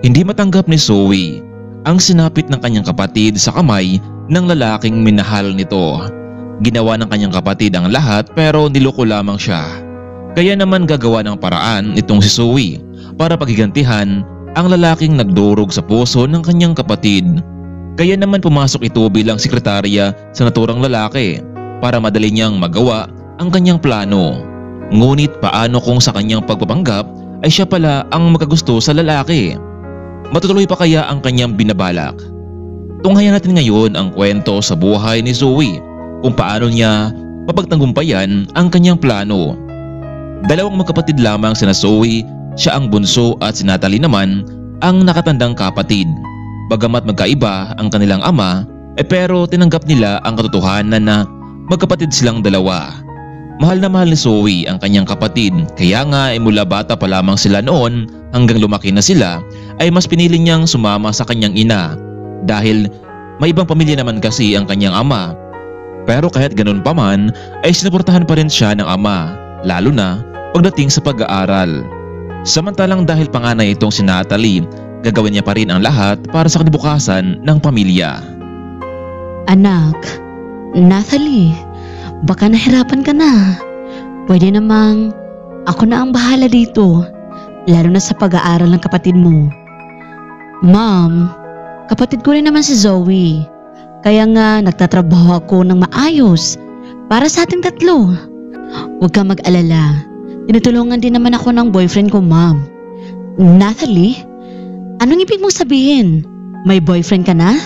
Hindi matanggap ni Zoe ang sinapit ng kanyang kapatid sa kamay ng lalaking minahal nito. Ginawa ng kanyang kapatid ang lahat pero niloko lamang siya. Kaya naman gagawa ng paraan itong si Zoe para paghigantihan ang lalaking nagdurog sa puso ng kanyang kapatid. Kaya naman pumasok ito bilang sekretarya sa naturang lalaki para madali niyang magawa ang kanyang plano. Ngunit paano kung sa kanyang pagpapanggap ay siya pala ang magkagusto sa lalaki? Matutuloy pa kaya ang kanyang binabalak? Tunghayan natin ngayon ang kwento sa buhay ni Zoe kung paano niya mapagtagumpayan ang kanyang plano. Dalawang magkapatid lamang sina Zoe, siya ang bunso at si Natalie naman ang nakatandang kapatid. Bagamat magkaiba ang kanilang ama, pero tinanggap nila ang katotohanan na magkapatid silang dalawa. Mahal na mahal ni Zoe ang kanyang kapatid, kaya nga mula bata pa lamang sila noon hanggang lumaki na sila ay mas pinili niyang sumama sa kanyang ina dahil may ibang pamilya naman kasi ang kanyang ama. Pero kahit ganun pa man ay sinuportahan pa rin siya ng ama, lalo na pagdating sa pag-aaral. Samantalang dahil panganay itong si Natalie, gagawin niya pa rin ang lahat para sa kinabukasan ng pamilya. Anak, Natalie, baka nahirapan ka na. Pwede namang ako na ang bahala dito, lalo na sa pag-aaral ng kapatid mo. Ma'am, kapatid ko rin naman si Zoe. Kaya nga nagtatrabaho ako ng maayos para sa ating tatlo. Huwag kang mag-alala. Tinutulungan din naman ako ng boyfriend ko, ma'am. Natalie, anong ibig mong sabihin? May boyfriend ka na?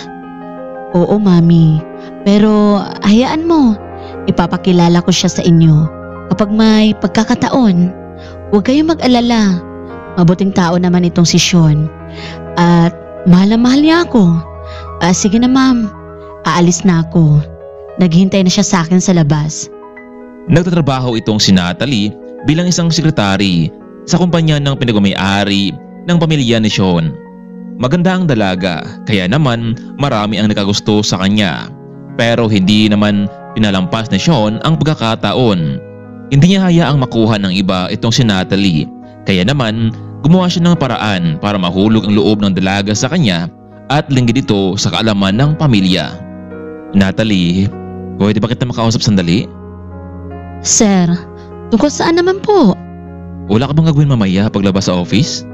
Oo, mami. Pero hayaan mo, ipapakilala ko siya sa inyo kapag may pagkakataon. Huwag kayong mag-alala. Mabuting tao naman itong si Sean. At mahal na mahal niya ako. Sige na, ma'am. Aalis na ako. Naghihintay na siya sa akin sa labas. Nagtatrabaho itong si Natalie bilang isang sekretary sa kumpanya ng pinagmamay-ari ng pamilya ni Sean. Maganda ang dalaga, kaya naman marami ang nakagusto sa kanya. Pero hindi naman pinalampas ni Sean ang pagkakataon. Hindi niya hayaang makuha ng iba itong si Natalie, kaya naman gumawa siya ng paraan para mahulog ang loob ng dalaga sa kanya at linggid ito sa kaalaman ng pamilya. Natalie, pwede ba kita makausap sandali? Sir, tungkol saan naman po? Wala ka bang gagawin mamaya paglabas sa office?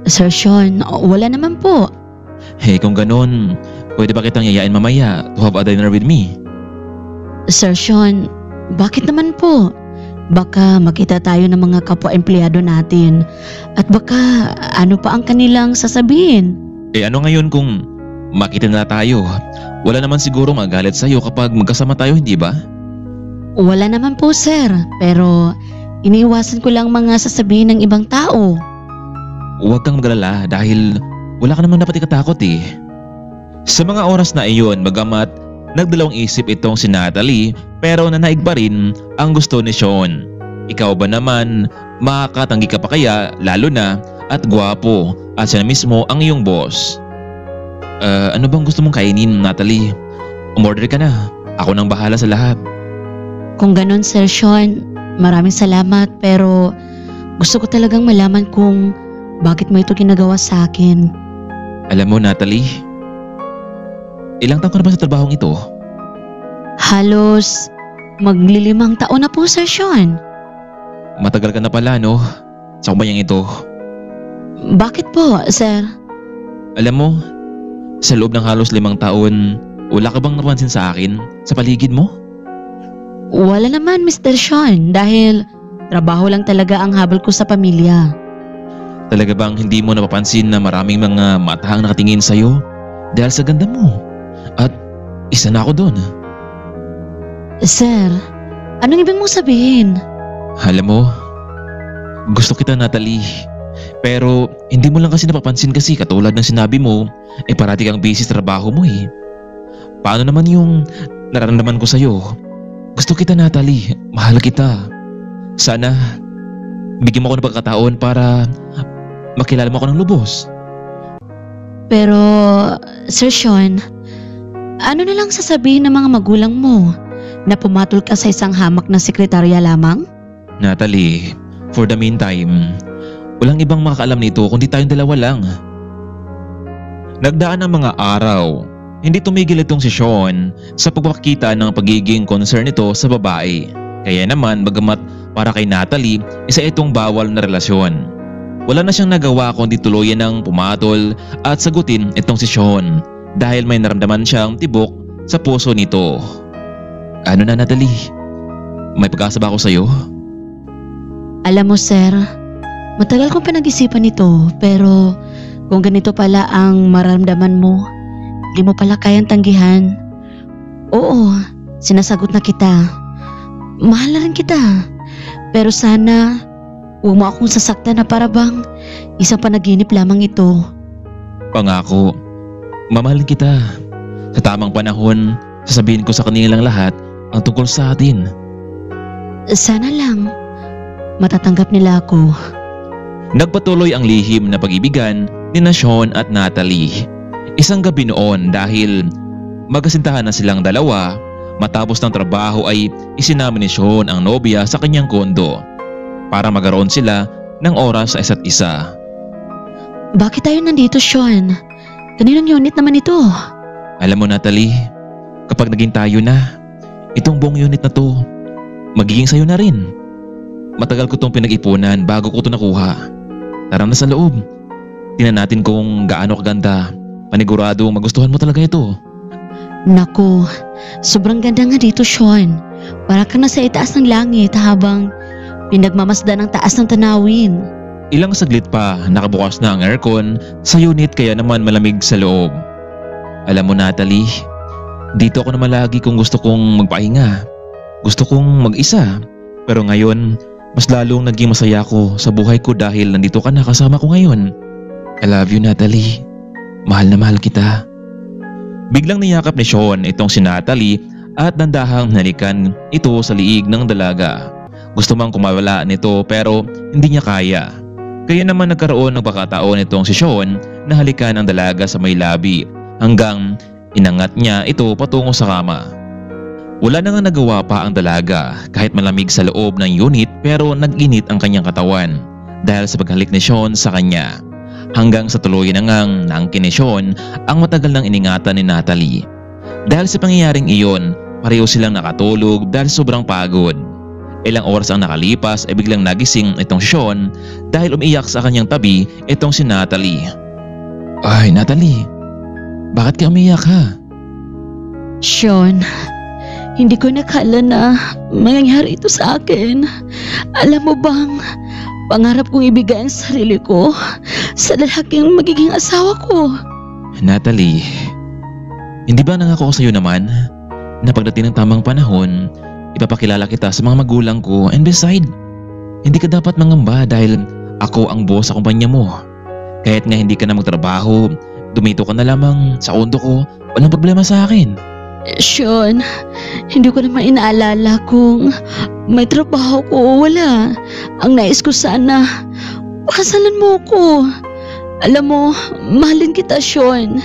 Sir Sean, wala naman po. Hey, kung ganun, pwede ba kitang yayain mamaya to have a dinner with me? Sir Sean, bakit naman po? Baka makita tayo ng mga kapwa-empleyado natin at baka ano pa ang kanilang sasabihin. Ano ngayon kung makita na tayo? Wala naman siguro magalit sa'yo kapag magkasama tayo, hindi ba? Wala naman po, sir, pero iniiwasan ko lang mga sasabihin ng ibang tao. Huwag kang magalala dahil wala ka naman dapat ikatakot eh. Sa mga oras na iyon, bagamat nagdalawang isip itong si Natalie pero nanaig pa rin ang gusto ni Sean. Ikaw ba naman, makakatanggi ka pa kaya lalo na at gwapo at siya na mismo ang iyong boss? Ano bang gusto mong kainin, Natalie? Umorder ka na. Ako nang bahala sa lahat. Kung ganon, Sir Sean, maraming salamat pero gusto ko talagang malaman kung bakit mo ito ginagawa sa akin. Alam mo, Natalie, ilang taon ka na ba sa trabahong ito? Halos maglilimang taon na po, Sir Sean. Matagal ka na pala, no? Sa kumpanyang ito. Bakit po, sir? Alam mo, sa loob ng halos 5 taon, wala ka bang napansin sa akin, sa paligid mo? Wala naman, Mr. Sean, dahil trabaho lang talaga ang habol ko sa pamilya. Talaga bang hindi mo napapansin na maraming mga matahang nakatingin sa'yo dahil sa ganda mo? At isa na ako doon. Sir, anong ibig mong sabihin? Alam mo, gusto kita, Natalie. Pero hindi mo lang kasi napapansin kasi katulad ng sinabi mo, parati kang busy sa trabaho mo eh. Paano naman yung nararamdaman ko sa'yo? Gusto kita, Natalie. Mahal kita. Sana bigyan mo ako ng pagkataon para makilala mo ako ng lubos. Pero, Sir Sean, ano na lang sasabihin ng mga magulang mo na pumatol ka sa isang hamak na sekretarya lamang? Natalie, for the meantime, Walang ibang makakaalam nito kundi tayong dalawa lang. Nagdaan ang mga araw. Hindi tumigil itong si Sean sa pagpapakita ng pagiging concern nito sa babae. Kaya naman bagamat para kay Natalie, isa itong bawal na relasyon. Wala na siyang nagawa kundi tuluyan ng pumatol at sagutin itong si Sean dahil may naramdaman siyang tibok sa puso nito. Ano na Natalie? May pag-asa ba ako sa'yo? Alam mo sir, matagal kong pinag-isipan ito pero kung ganito pala ang maramdaman mo, hindi mo pala kayang tanggihan. Oo, sinasagot na kita. Mahal na rin kita. Pero sana huwag mo akong sasaktan na para bang isang panaginip lamang ito. Pangako, mamahalin kita. Sa tamang panahon, sasabihin ko sa kanilang lahat ang tungkol sa atin. Sana lang matatanggap nila ako. Nagpatuloy ang lihim na pag-ibigan ni Sean at Natalie. Isang gabi noon dahil magkasintahan na silang dalawa, matapos ng trabaho ay isinama ni Sean ang nobya sa kanyang kondo para magkaroon sila ng oras sa isa't isa. Bakit tayo nandito, Sean? Kaninong unit naman ito? Alam mo Natalie, kapag naging tayo na, itong buong unit na to, magiging sayo na rin. Matagal ko itong pinag-ipunan bago ko ito nakuha. Tara na sa loob. Tingnan natin kung gaano kaganda. Panigurado magustuhan mo talaga ito. Naku, sobrang ganda nga dito, Sean. Para ka na sa itaas ng langit habang pinagmamasdan ang taas ng tanawin. Ilang saglit pa nakabukas na ang aircon sa unit kaya naman malamig sa loob. Alam mo Natalie, dito ako naman lagi kung gusto kong magpahinga. Gusto kong mag-isa. Pero ngayon, mas lalong naging masaya ko sa buhay ko dahil nandito ka na kasama ko ngayon. I love you Natalie. Mahal na mahal kita. Biglang niyakap ni Sean itong si Natalie at dandahang halikan ito sa liig ng dalaga. Gusto mang kumawala nito pero hindi niya kaya. Kaya naman nagkaroon ng pagkataon itong si Sean na halikan ang dalaga sa may labi hanggang inangat niya ito patungo sa kama. Wala na nga nagawa pa ang dalaga kahit malamig sa loob ng unit pero nag-init ang kanyang katawan dahil sa paghalik ni Sean sa kanya. Hanggang sa tuluyan na ngang naangkin ni Sean ang matagal nang iningatan ni Natalie. Dahil sa pangyayaring iyon, pareho silang nakatulog dahil sobrang pagod. Ilang oras ang nakalipas ay biglang nagising itong Sean dahil umiyak sa kanyang tabi itong si Natalie. Ay Natalie, bakit ka umiyak ha? Sean, hindi ko nakala na mangyayari ito sa akin. Alam mo bang, pangarap kong ibigay ang sarili ko sa lalaking magiging asawa ko. Natalie, hindi ba nangako ko sa iyo naman na pagdating ng tamang panahon, ipapakilala kita sa mga magulang ko and beside, hindi ka dapat mangamba dahil ako ang boss sa kumpanya mo. Kahit nga hindi ka na magtrabaho, dumito ka na lamang sa kondo ko, walang problema sa akin. Sean, hindi ko naman inaalala kung may trabaho ko o wala. Ang nais ko sana, pakasalan mo ko. Alam mo, mahalin kita, Sean.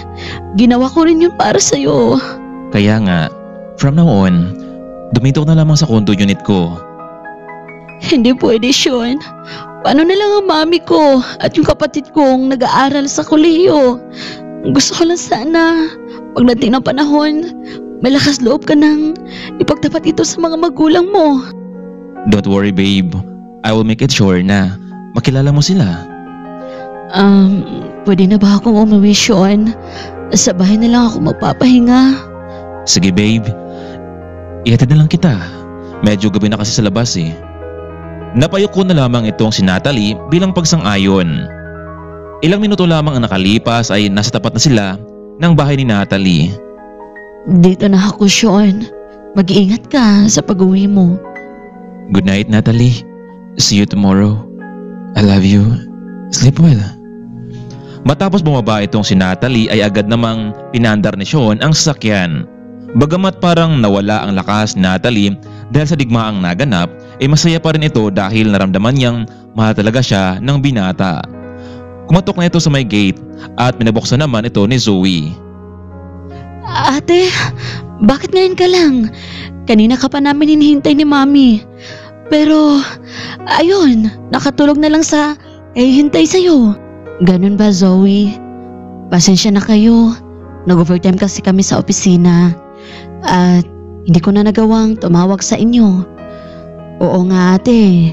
Ginawa ko rin yun para sa'yo. Kaya nga, from now on, dumito ka na lamang sa condo unit ko. Hindi pwede, Sean. Paano na lang ang mami ko at yung kapatid kong nag-aaral sa kolehiyo? Gusto ko lang sana, pagdating ng panahon, may lakas loob ka nang ipagtapat ito sa mga magulang mo. Don't worry babe, I will make it sure na makilala mo sila. Pwede na ba akong umuwi, Sean? Sa bahay na lang ako magpapahinga. Sige babe, ihatid na lang kita. Medyo gabi na kasi sa labas eh. Napayuko na lamang itong si Natalie bilang pagsang-ayon. Ilang minuto lamang ang nakalipas ay nasa tapat na sila ng bahay ni Natalie. Dito na ako, Sean. Mag-iingat ka sa pag-uwi mo. Good night Natalie. See you tomorrow. I love you. Sleep well. Matapos bumaba itong si Natalie ay agad namang pinandar ni Sean ang sasakyan. Bagamat parang nawala ang lakas ni Natalie dahil sa digmaang naganap, ay masaya pa rin ito dahil naramdaman niyang mahal talaga siya ng binata. Kumatok na ito sa may gate at pinabuksan naman ito ni Zoe. Ate, bakit ngayon ka lang? Kanina ka pa namin hinihintay ni Mami. Pero, ayun, nakatulog na lang sa hintay sa'yo. Ganun ba, Zoe? Pasensya na kayo. Nag-overtime kasi kami sa opisina. At hindi ko na nagawang tumawag sa inyo. Oo nga ate.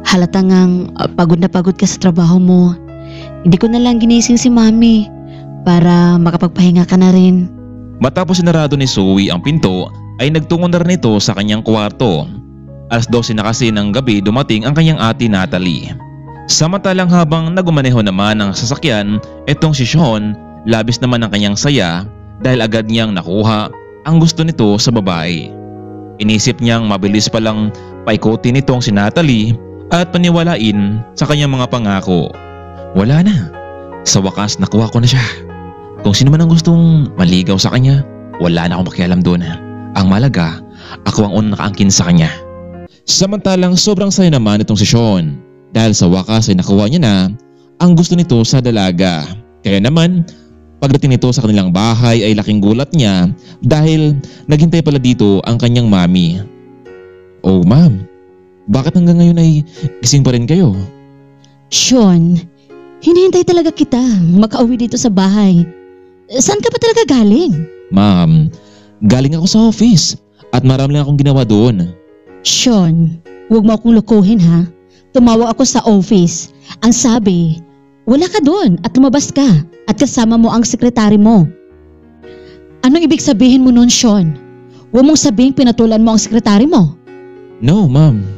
Halata ngang pagod na pagod ka sa trabaho mo. Hindi ko na lang ginising si Mami para makapagpahinga ka na rin. Matapos sinarado ni Zoe ang pinto ay nagtungo na rin ito sa kanyang kwarto. 12:00 na kasi ng gabi dumating ang kanyang ate Natalie. Samantalang habang nagumaneho naman ang sasakyan, etong si Sean, labis naman ang kanyang saya dahil agad niyang nakuha ang gusto nito sa babae. Inisip niyang mabilis palang paikutin nitong si Natalie at paniwalain sa kanyang mga pangako. Wala na. Sa wakas nakuha ko na siya. Kung sino man ang gustong maligaw sa kanya, wala na akong makialam doon. Ang malaga, ako ang unang nakaangkin sa kanya. Samantalang sobrang saya naman itong si Sean dahil sa wakas ay nakuha niya na ang gusto nito sa dalaga. Kaya naman, pagdating nito sa kanilang bahay ay laking gulat niya dahil naghintay pala dito ang kanyang mami. Oh ma'am, bakit hanggang ngayon ay gising pa rin kayo? Sean, hinihintay talaga kita makauwi dito sa bahay. Saan ka pa talaga galing? Ma'am, galing ako sa office at marami lang akong ginawa doon. Sean, huwag mo akong lokohin ha. Tumawag ako sa office. Ang sabi, wala ka doon at lumabas ka at kasama mo ang sekretary mo. Anong ibig sabihin mo nun, Sean? Huwag mong sabihin pinatulan mo ang sekretary mo. No, ma'am.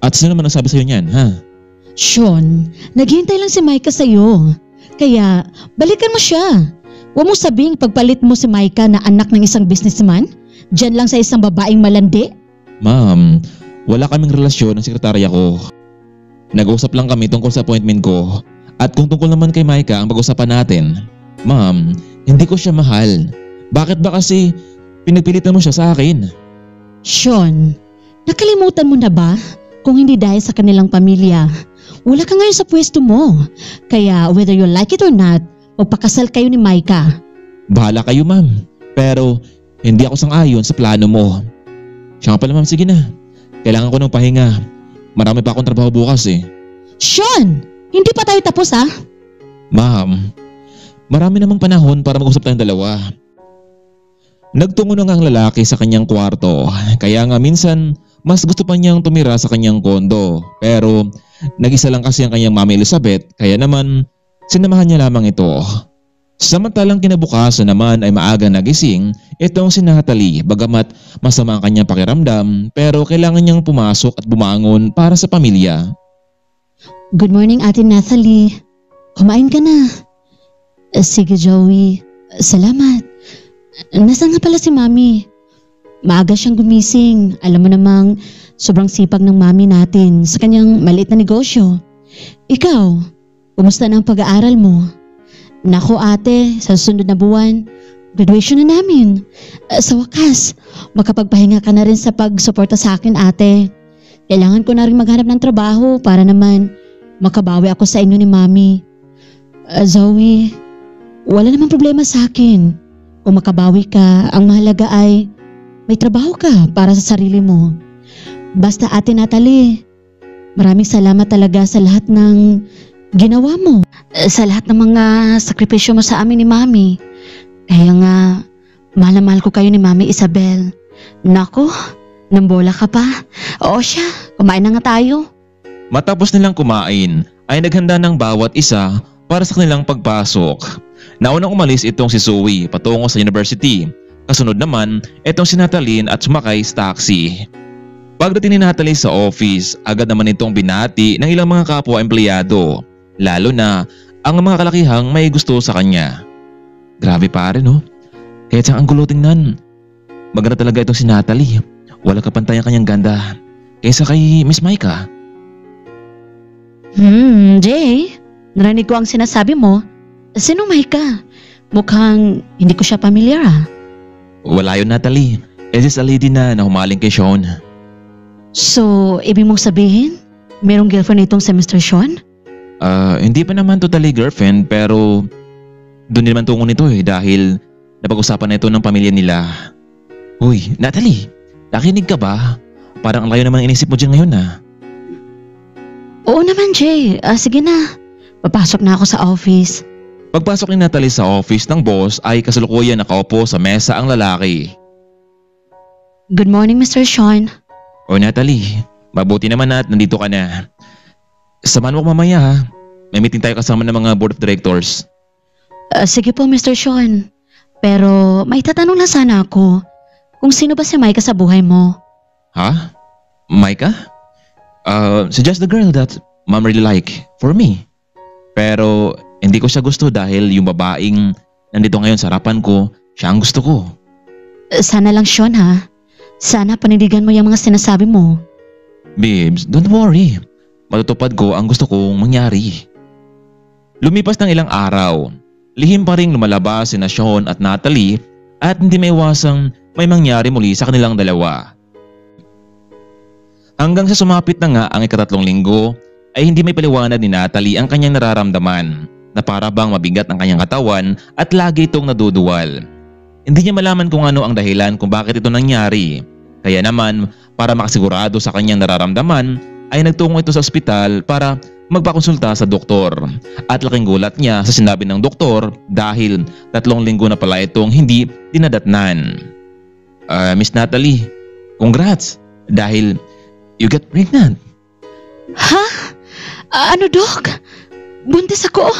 At sino naman nagsabi sa'yo niyan, ha? Sean, naghihintay lang si Micah sa'yo. Kaya, balikan mo siya. Huwag mong sabihing pagpalit mo si Micah na anak ng isang businessman, dyan lang sa isang babaeng malandi. Ma'am, wala kaming relasyon ng sekretarya ko. Nag-usap lang kami tungkol sa appointment ko. At kung tungkol naman kay Micah ang pag-usapan natin, ma'am, hindi ko siya mahal. Bakit ba kasi pinagpilitan mo siya sa akin? Sean, nakalimutan mo na ba? Kung hindi dahil sa kanilang pamilya, wala ka ngayon sa pwesto mo. Kaya whether you like it or not, magpakasal kayo ni Micah. Bahala kayo, ma'am. Pero hindi ako sang-ayon sa plano mo. Siya nga pala, ma'am, sige na. Kailangan ko ng pahinga. Marami pa akong trabaho bukas eh. Sean, hindi pa tayo tapos ha? Ma'am, marami namang panahon para mag-usap tayong dalawa. Nagtungo na nga ang lalaki sa kanyang kwarto. Kaya nga minsan, mas gusto pa niyang tumira sa kanyang kondo. Pero nag-isa lang kasi ang kanyang Mami Elizabeth, kaya naman sinamahan niya lamang ito. Samantalang kinabukasan naman ay maaga nagising itong si Natalie, bagamat masama ang kanyang pakiramdam pero kailangan niyang pumasok at bumangon para sa pamilya. Good morning, Ate Natalie. Kumain ka na. Sige, Joey. Salamat. Nasaan nga pala si Mami? Maaga siyang gumising. Alam mo namang sobrang sipag ng Mami natin sa kanyang maliit na negosyo. Ikaw, kumusta na ang pag-aaral mo? Nako ate, sa susunod na buwan, graduation na namin. Sa wakas, makapagpahinga ka na rin sa pagsuporta sa akin ate. Kailangan ko na rin maghanap ng trabaho para naman makabawi ako sa inyo ni Mami. Zoe, wala namang problema sa akin. Kung makabawi ka, ang mahalaga ay may trabaho ka para sa sarili mo. Basta ate Natalie, maraming salamat talaga sa lahat ng ginawa mo. Sa lahat ng mga sakripisyo mo sa amin ni Mami. Kaya nga, mahal na mahal ko kayo ni Mami Isabel. Nako, nambola ka pa. Oo siya, kumain na nga tayo. Matapos nilang kumain, ay naghanda ng bawat isa para sa kanilang pagpasok. Naunang umalis itong si Zoe patungo sa university. Kasunod naman, itong si Natalie at sumakay sa taxi. Pagdating ni Natalie sa office, agad naman itong binati ng ilang mga kapwa-empleyado. Lalo na ang mga kalakihang may gusto sa kanya. Grabe pare no? Kahit saan ang gulo tingnan. Maganda talaga itong si Natalie. Wala kapantay ang kanyang ganda kaysa kay Miss Micah. Jay, narinig ko ang sinasabi mo. Sino Micah? Mukhang hindi ko siya pamilyar ah. Wala yun Natalie. It is a lady na humaling kay Sean. So, ibig mong sabihin, merong girlfriend itong si Mr. Sean? Hindi pa naman totally girlfriend pero doon din naman tungo nito dahil napag-usapan na ito ng pamilya nila. Uy, Natalie, nakinig ka ba? Parang ang layo naman inisip mo dyan ngayon Oo naman Jay, sige na. Papasok na ako sa office. Pagpasok ni Natalie sa office ng boss ay kasalukuyan nakaupo sa mesa ang lalaki. Good morning, Mr. Sean. O Natalie, mabuti naman at nandito ka na. Samahan mo ko mamaya ha. May meeting tayo kasama ng mga board of directors. Sige po, Mr. Sean. Pero may tatanong lang sana ako. Kung sino ba si Micah sa buhay mo? Ha? Micah? She's just the girl that mom really like for me. Pero hindi ko siya gusto dahil yung babaeng nandito ngayon sa harapan ko, siya ang gusto ko. Sana lang, Sean, ha? Sana panindigan mo yung mga sinasabi mo. Babes, don't worry. Matutupad ko ang gusto kong mangyari. Lumipas ng ilang araw, lihim pa ring lumalabas sina Sean at Natalie at hindi maiwasang may mangyari muli sa kanilang dalawa. Hanggang sa sumapit na nga ang ika-3 linggo ay hindi may paliwanag ni Natalie ang kanyang nararamdaman na para bang mabigat ang kanyang katawan at lagi itong naduduwal. Hindi niya malaman kung ano ang dahilan kung bakit ito nangyari. Kaya naman para makasigurado sa kanyang nararamdaman ay nagtungo ito sa ospital para magpakonsulta sa doktor. At laking gulat niya sa sinabi ng doktor dahil 3 linggo na pala itong hindi dinadatnan. Miss Natalie, congrats dahil you get pregnant. Ha? Ano, Doc? Buntis ako?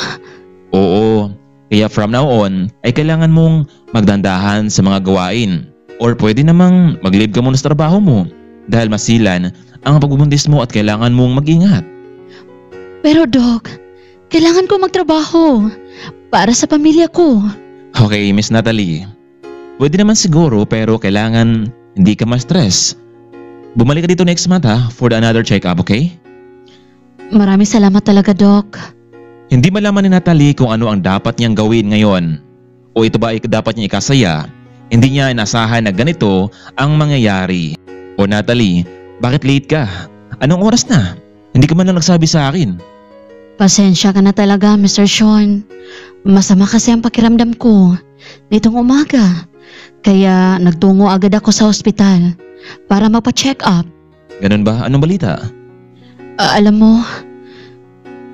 Oo, kaya from now on ay kailangan mong magdandahan sa mga gawain or pwede namang mag-leave ka muna sa trabaho mo dahil masilan ang pagbubuntis mo at kailangan mong mag-ingat. Pero, Doc, kailangan ko magtrabaho para sa pamilya ko. Okay, Miss Natalie. Pwede naman siguro pero kailangan hindi ka ma-stress. Bumalik ka dito next month ha for another check-up, okay? Maraming salamat talaga, Doc. Hindi malaman ni Natalie kung ano ang dapat niyang gawin ngayon. O ito ba ay dapat niya ikasaya? Hindi niya inasahan na ganito ang mangyayari. O Natalie, bakit late ka? Anong oras na? Hindi ka man lang nagsabi sa akin. Pasensya ka na talaga, Mr. Sean. Masama kasi ang pakiramdam ko nitong umaga. Kaya nagtungo agad ako sa ospital para magpa-check up. Ganun ba? Anong balita? Alam mo,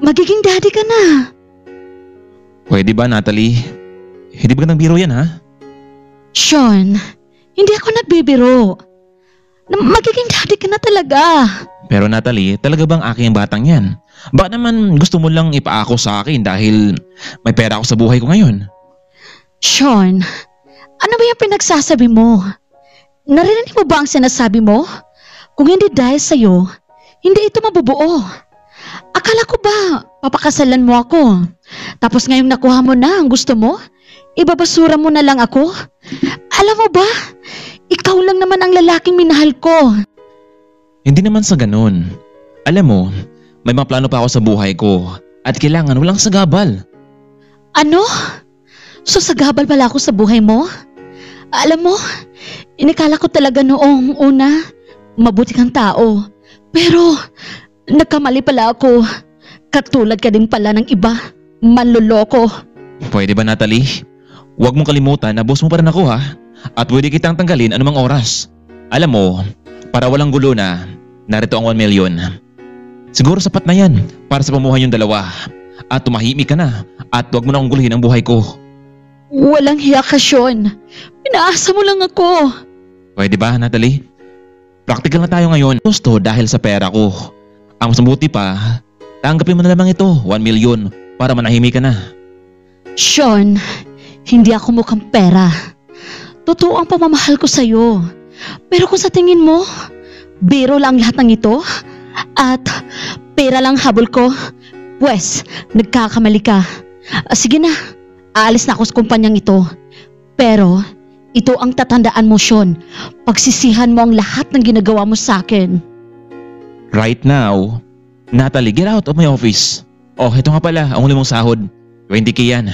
magiging daddy ka na. Pwede ba, Natalie? Hindi ba nagbiro yan, ha? Sean, hindi ako nagbibiro. Magiging daddy ka na talaga. Pero Natalie, talaga bang aking batang yan? Baka naman gusto mo lang ipaako sa akin dahil may pera ako sa buhay ko ngayon. Sean, ano ba yung pinagsasabi mo? Narinig mo ba ang sinasabi mo? Kung hindi dahil sa'yo, hindi ito mabubuo. Akala ko ba papakasalan mo ako? Tapos ngayong nakuha mo na ang gusto mo, ibabasura mo na lang ako? Alam mo ba, ikaw lang naman ang lalaking minahal ko. Hindi naman sa ganun. Alam mo, may mga plano pa ako sa buhay ko at kailangan walang sagabal. Ano? So sagabal pala ako sa buhay mo? Alam mo, inikala ko talaga noong una, mabuti kang tao. Pero nagkamali pala ako. Katulad ka din pala ng iba, manloloko. Pwede ba, Natalie? Huwag mong kalimutan na boss mo pa rin ako, ha? At pwede kitang tanggalin anumang oras. Alam mo, para walang gulo na, narito ang 1 million. Siguro sapat na yan para sa pamuhay yung dalawa. At tumahimik ka na at huwag mo na akong guluhin ang buhay ko. Walang hiya ka, Sean. Pinaasa mo lang ako. Pwede ba, Natalie? Practical na tayo ngayon. Gusto dahil sa pera ko. Ang mas mabuti pa, tanggapin mo na lamang ito, 1 million, para manahimik ka na. Sean, hindi ako mukhang pera. Totoo ang pamamahal ko sa'yo. Pero kung sa tingin mo, biro lang lahat ng ito, at pera lang habol ko, pues, nagkakamali ka. Sige na, aalis na ako sa kumpanyang ito. Pero, ito ang tatandaan mo, Sean. Pagsisihan mo ang lahat ng ginagawa mo sa akin. Right now, Natalie, get out of my office. Oh, ito nga pala, ang huli mong sahod. 20k yan.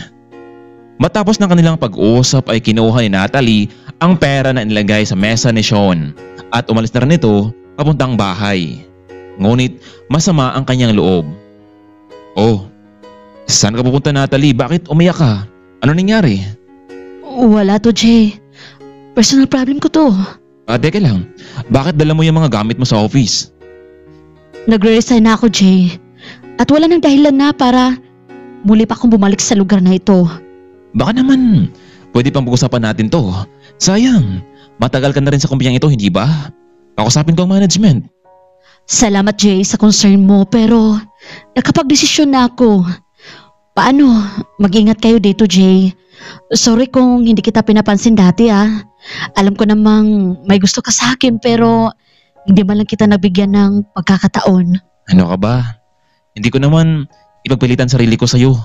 Matapos ng kanilang pag-uusap ay kinuha ni Natalie ang pera na inilagay sa mesa ni Sean at umalis na rin ito papuntang bahay. Ngunit masama ang kanyang loob. Oh, saan ka pupunta, Natalie? Bakit umiyak ka? Ano nangyari? Wala to, Jay. Personal problem ko to. Teka lang. Bakit dala mo yung mga gamit mo sa office? Nagre-resign na ako, Jay. At wala nang dahilan na para muli pa akong bumalik sa lugar na ito. Baka naman, pwede pang pag-usapan natin to. Sayang, matagal ka na rin sa kumpanyang ito, hindi ba? Kakusapin ko ang management. Salamat Jay sa concern mo pero nakapagdesisyon na ako. Paano? Mag-ingat kayo dito Jay. Sorry kung hindi kita pinapansin dati ah. Alam ko namang may gusto ka sa akin pero hindi man lang kita nabigyan ng pagkakataon. Ano ka ba? Hindi ko naman ipagpilitan sarili ko sa'yo.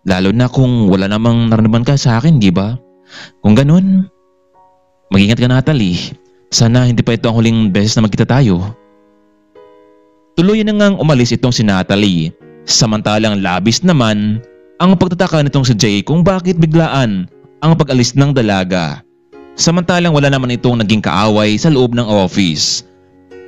Lalo na kung wala namang nararamdaman ka sa akin, di ba? Kung ganun, mag-ingat ka Natalie. Sana hindi pa ito ang huling beses na magkita tayo. Tuluyan na ngang umalis itong si Natalie. Samantalang labis naman ang pagtataka nitong si Jay kung bakit biglaan ang pag-alis ng dalaga. Samantalang wala naman itong naging kaaway sa loob ng office.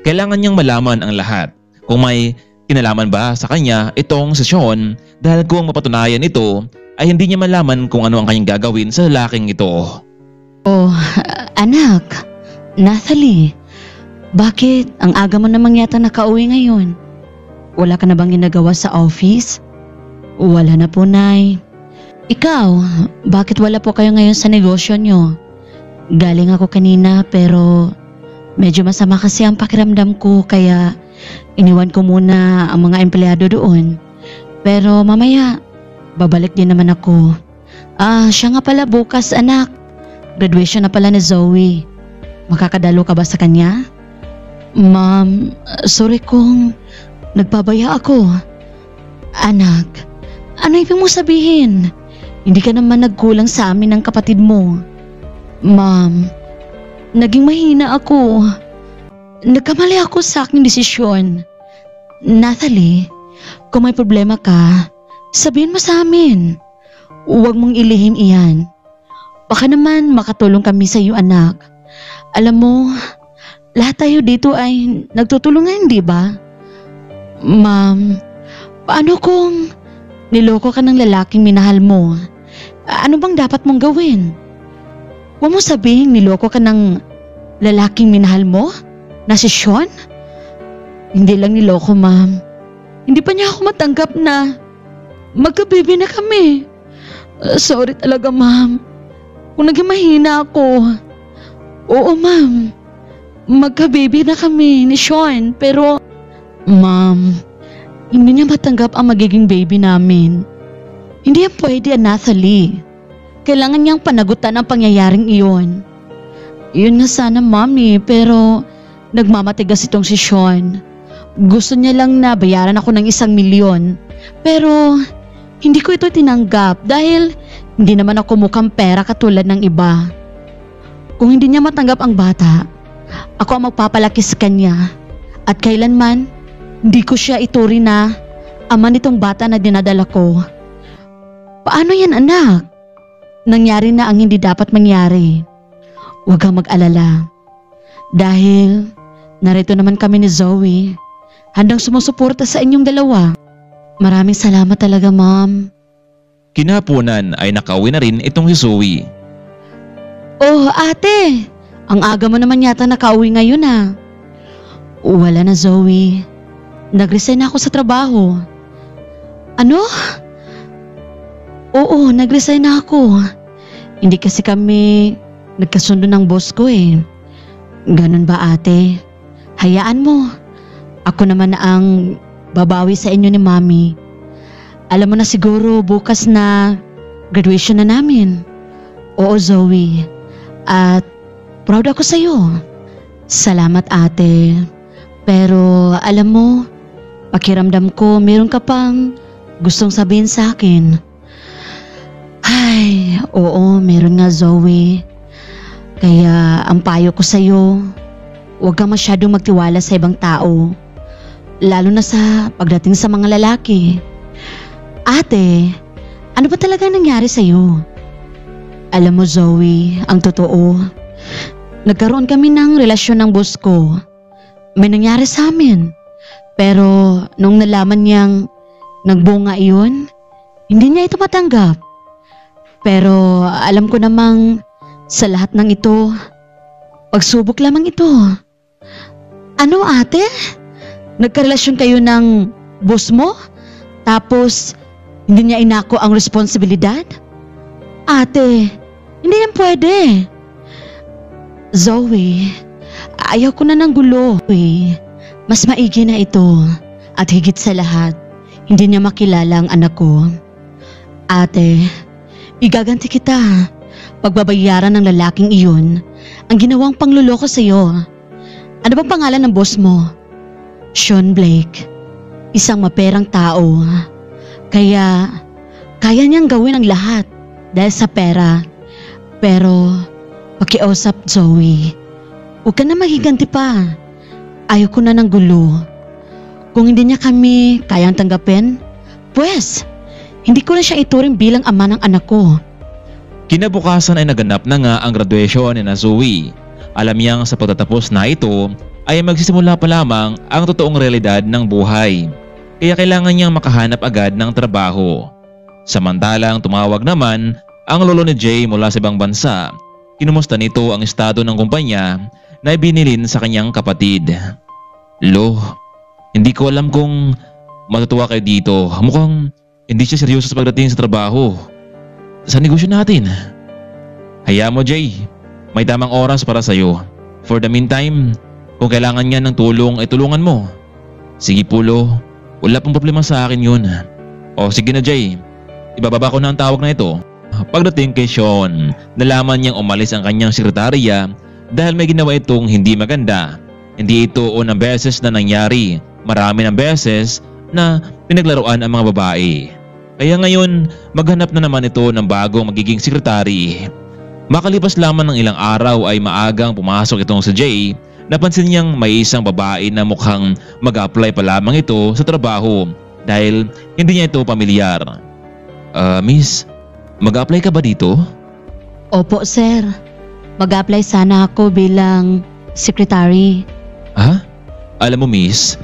Kailangan niyang malaman ang lahat kung may kinalaman ba sa kanya itong si Sean dahil kung mapatunayan ito ay hindi niya malaman kung ano ang kanyang gagawin sa lalaking ito. Oh, anak, Natalie, bakit ang aga mo namang yata nakauwi ngayon? Wala ka na bang ginagawa sa office? Wala na po, Nay. Ikaw, bakit wala po kayo ngayon sa negosyo nyo? Galing ako kanina pero medyo masama kasi ang pakiramdam ko kaya iniwan ko muna ang mga empleyado doon. Pero mamaya, babalik din naman ako. Siya nga pala bukas anak. Graduation na pala ni Zoe. Makakadalo ka ba sa kanya? Ma'am, sorry kung nagpabaya ako. Anak, ano ibig mo sabihin? Hindi ka naman nagkulang sa amin ng kapatid mo. Ma'am, naging mahina ako. Nagkamali ako sa aking desisyon. Natalie, kung may problema ka, sabihin mo sa amin. Huwag mong ilihim iyan. Baka naman makatulong kami sa iyo anak. Alam mo, lahat tayo dito ay nagtutulungan, di ba? Ma'am, paano kung niloko ka ng lalaking minahal mo? Ano bang dapat mong gawin? Huwag mo sabihin niloko ka ng lalaking minahal mo? Na si Sean? Hindi lang niloko, ma'am. Hindi pa niya ako matanggap na magkabibi na kami. Sorry talaga, ma'am. Kung naging mahina ako. Oo, ma'am. Magka-baby na kami ni Sean pero ma'am, hindi niya matanggap ang magiging baby namin. Hindi yan pwede, Natalie. Kailangan niyang panagutan ang pangyayaring iyon. Yun na sana, mami, pero nagmamatigas itong si Sean. Gusto niya lang na bayaran ako ng 1,000,000 pero hindi ko ito tinanggap dahil hindi naman ako mukhang pera katulad ng iba. Kung hindi niya matanggap ang bata, ako ang magpapalaki sa kanya at kailanman hindi ko siya ituri na ama nitong bata na dinadala ko. Paano yan anak? Nangyari na ang hindi dapat mangyari. Huwag kang mag-alala. Dahil narito naman kami ni Zoe, handang sumusuporta sa inyong dalawa. Maraming salamat talaga, ma'am. Kinapunan ay nakauwi na rin itong si Zoe. Oh, ate! Ang aga mo naman yata nakauwi ngayon ah. Wala na, Zoe. Nag-resign na ako sa trabaho. Ano? Oo, nag-resign na ako. Hindi kasi kami nagkasundo ng boss ko eh. Ganun ba ate? Hayaan mo. Ako naman na ang babawi sa inyo ni Mami. Alam mo na siguro bukas na graduation na namin. Oo, Zoe. At proud ako sa'yo. Salamat ate. Pero alam mo, pakiramdam ko meron ka pang gustong sabihin sa akin. Ay, oo, meron nga Zoe. Kaya ang payo ko sa'yo, huwag kang masyadong magtiwala sa ibang tao. Lalo na sa pagdating sa mga lalaki. Ate, ano ba talaga nangyari sa'yo? Alam mo Zoe, ang totoo, nagkaroon kami ng relasyon ng boss ko. May nangyari sa amin. Pero nung nalaman niyang nagbunga iyon, hindi niya ito matanggap. Pero alam ko namang sa lahat ng ito, pagsubok lamang ito. Ano ate? Nagkarelasyon kayo ng boss mo? Tapos Hindi niya inako ang responsibilidad? Ate, hindi yan pwede. Zoe, ayaw ko na ng gulo. Mas maigi na ito. At higit sa lahat, hindi niya makilala ang anak ko. Ate, igaganti kita. Pagbabayaran ng lalaking iyon ang ginawang pangluloko sa iyo. Ano bang pangalan ng boss mo? Sean Blake. Isang maperang tao. Kaya niyang gawin ang lahat dahil sa pera. Pero, pakiusap Zoe, huwag ka na maghiganti pa. Ayaw ko na ng gulo. Kung hindi niya kami kayang tanggapin, pues, hindi ko na siya ituring bilang ama ng anak ko. Kinabukasan ay naganap na nga ang graduation ni Zoe. Alam niyang sa pagtatapos na ito ay magsisimula pa lamang ang totoong realidad ng buhay. Kaya kailangan niyang makahanap agad ng trabaho. Samantalang tumawag naman ang lolo ni Jay mula sa ibang bansa. Kinumusta nito ang estado ng kumpanya na ibinilin sa kanyang kapatid. Lo, hindi ko alam kung matutuwa kayo dito. Mukhang hindi siya seryoso sa pagdating sa trabaho. Sa negosyo natin. Hayaan mo Jay, may tamang oras para sa'yo. For the meantime, kung kailangan niya ng tulong ay tulungan mo. Sige po Lo, wala pong problema sa akin yun. O sige na Jay, ibababa ko na ang tawag na ito. Pagdating kay Sean, nalaman niyang umalis ang kanyang sekretarya dahil may ginawa itong hindi maganda. Hindi ito unang beses na nangyari. Marami ng beses na pinaglaruan ang mga babae. Kaya ngayon, maghanap na naman ito ng bagong magiging sekretary. Makalipas lamang ng ilang araw ay maagang pumasok itong si Jay. Napansin niyang may isang babae na mukhang mag-apply pa lamang ito sa trabaho dahil hindi niya ito pamilyar. Miss, mag-apply ka ba dito? Opo sir, mag-apply sana ako bilang secretary. Ha? Alam mo miss,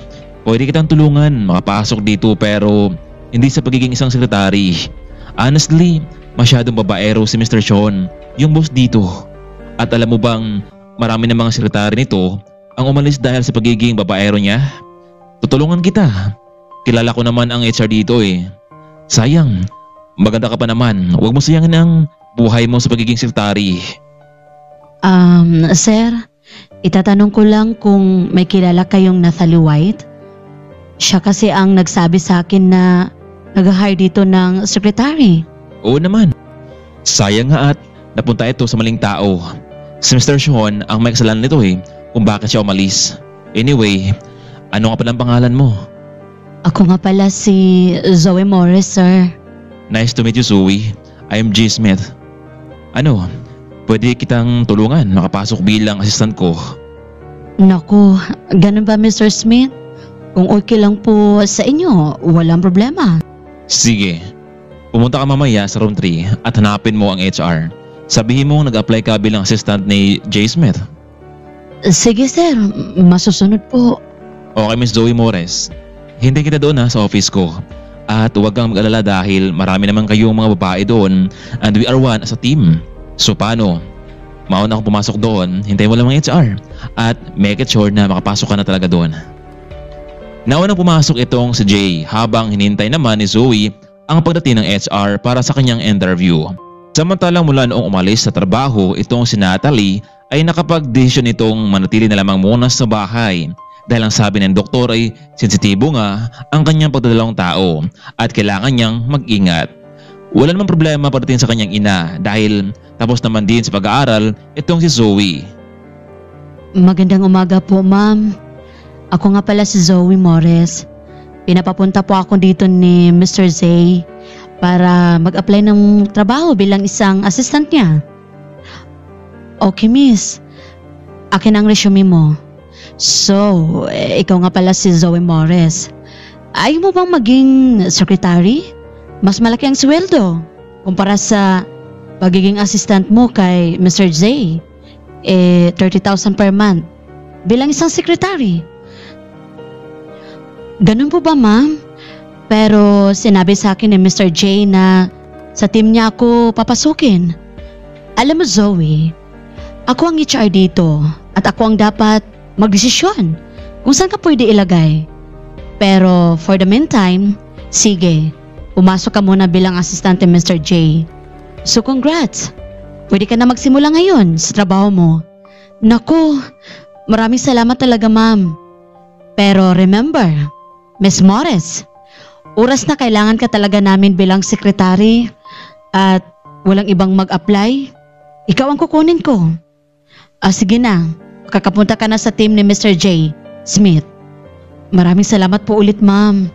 pwede kitang tulungan makapasok dito pero hindi sa pagiging isang sekretary. Honestly, masyadong babaero si Mr. Sean, yung boss dito. At alam mo bang marami ng mga sekretary nito ang umalis dahil sa pagiging babaero niya? Tutulungan kita. Kilala ko naman ang HR dito eh. Sayang, maganda ka pa naman. Huwag mo sayangin ang buhay mo sa pagiging sekretary. Sir, itatanong ko lang kung may kilala kayong Nathalie White. Siya kasi ang nagsabi sa akin na nag-hire dito ng secretary. Oo naman. Sayang nga at napunta ito sa maling tao. Si Mr. Sean ang may kasalanan nito eh kung bakit siya umalis. Anyway, ano nga pala ang pangalan mo? Ako nga pala si Zoe Morris, sir. Nice to meet you Zoe. I'm G. Smith. Ano, pwede kitang tulungan makapasok bilang assistant ko? Naku, ganun ba Mr. Smith? Kung okay lang po sa inyo, walang problema. Sige, pumunta ka mamaya sa room 3 at hanapin mo ang HR. Sabihin mo nag-apply ka bilang assistant ni J. Smith. Sige sir, masusunod po. Okay Miss Zoe Morris, hindi kita doon sa office ko. At huwag kang mag-alala dahil marami naman kayong mga babae doon and we are one as a team. So paano? Mauna akong pumasok doon, hintayin mo lang ang HR at make it sure na makapasok ka na talaga doon. Naunang pumasok itong si Jay habang hinintay naman ni Zoe ang pagdating ng HR para sa kanyang interview. Samantalang mula noong umalis sa trabaho, itong si Natalie ay nakapag-desisyon itong manatili na lamang muna sa bahay dahil ang sabi ng doktor ay sensitibo nga ang kanyang pagdadalawang tao at kailangan niyang mag-ingat. Wala namang problema pagdating sa kanyang ina dahil tapos naman din sa pag-aaral itong si Zoe. Magandang umaga po ma'am. Ako nga pala si Zoe Morris. Pinapapunta po ako dito ni Mr. Zay para mag-apply ng trabaho bilang isang assistant niya. Okay miss, akin ang resume mo. So, ikaw nga pala si Zoe Morris. Ayaw mo bang maging secretary? Mas malaki ang sweldo kumpara sa pagiging assistant mo kay Mr. Zay. 30,000 per month bilang isang secretary. Ganun po ba ma'am? Pero sinabi sa akin ni Mr. J na sa team niya ako papasukin. Alam mo Zoe, ako ang HR dito at ako ang dapat magdesisyon kung saan ka pwede ilagay. Pero for the meantime, sige, pumasok ka muna bilang asistente Mr. J. So congrats! Pwede ka na magsimula ngayon sa trabaho mo. Naku, maraming salamat talaga ma'am. Pero remember, Miss Morris, oras na kailangan ka talaga namin bilang sekretary at walang ibang mag-apply. Ikaw ang kukunin ko. Sige na, kakapunta ka na sa team ni Mr. J. Smith. Maraming salamat po ulit ma'am.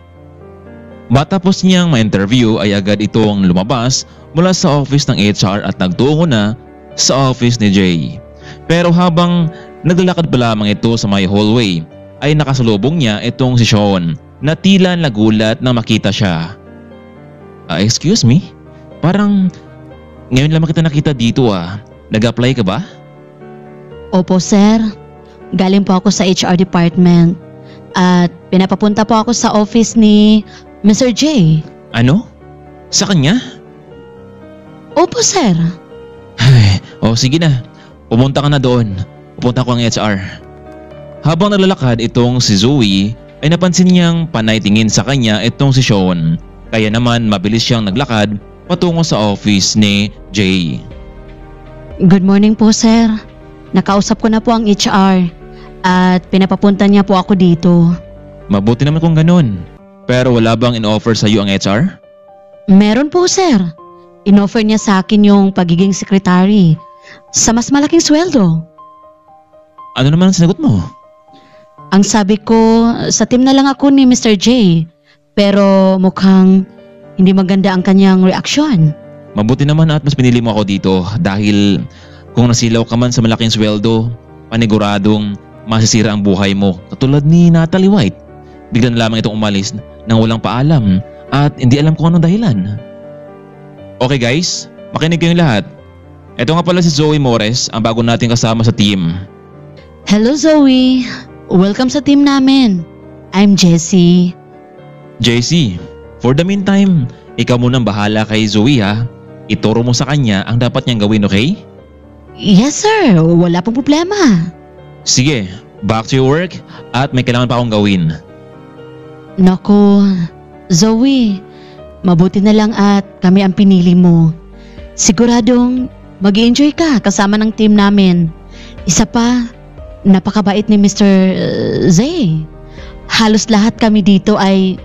Matapos niyang ma-interview ay agad itong lumabas mula sa office ng HR at nagtungo na sa office ni Jay. Pero habang naglalakad pa lamang ito sa may hallway ay nakasalubong niya itong si Sean na tila nagulat nang makita siya. Excuse me? Parang ngayon lang kita nakita dito Nag-apply ka ba? Opo sir, galing po ako sa HR department at pinapapunta po ako sa office ni Mr. J. Ano? Sa kanya? Opo sir. Sige na. Pumunta ka na doon. Pupunta ko ang HR. Habang naglalakad itong si Zoe ay napansin niyang panay tingin sa kanya itong si Sean. Kaya naman mabilis siyang naglakad patungo sa office ni Jay. Good morning po sir. Nakausap ko na po ang HR at pinapapunta niya po ako dito. Mabuti naman kung ganun. Pero wala bang in-offer sa iyo ang HR? Meron po sir. In-offer niya sa akin yung pagiging secretary sa mas malaking sweldo. Ano naman ang sinagot mo? Ang sabi ko, sa team na lang ako ni Mr. J. Pero mukhang hindi maganda ang kanyang reaksyon. Mabuti naman at mas pinili mo ako dito dahil kung nasilaw ka man sa malaking sweldo, paniguradong masisira ang buhay mo katulad ni Natalie White. Bigla na lamang itong umalis nang walang paalam at hindi alam kung anong dahilan. Okay guys, makinig kayong lahat. Ito nga pala si Zoe Morris, ang bago nating kasama sa team. Hello Zoe, welcome sa team namin. I'm Jessie. JC, for the meantime, ikaw munang bahala kay Zoe Ituro mo sa kanya ang dapat niyang gawin, okay? Yes sir, wala pong problema. Sige, back to your work at may kailangan pa akong gawin. Naku, Zoe, mabuti na lang at kami ang pinili mo. Siguradong mag-i-enjoy ka kasama ng team namin. Isa pa, napakabait ni Mr. Zay. Halos lahat kami dito ay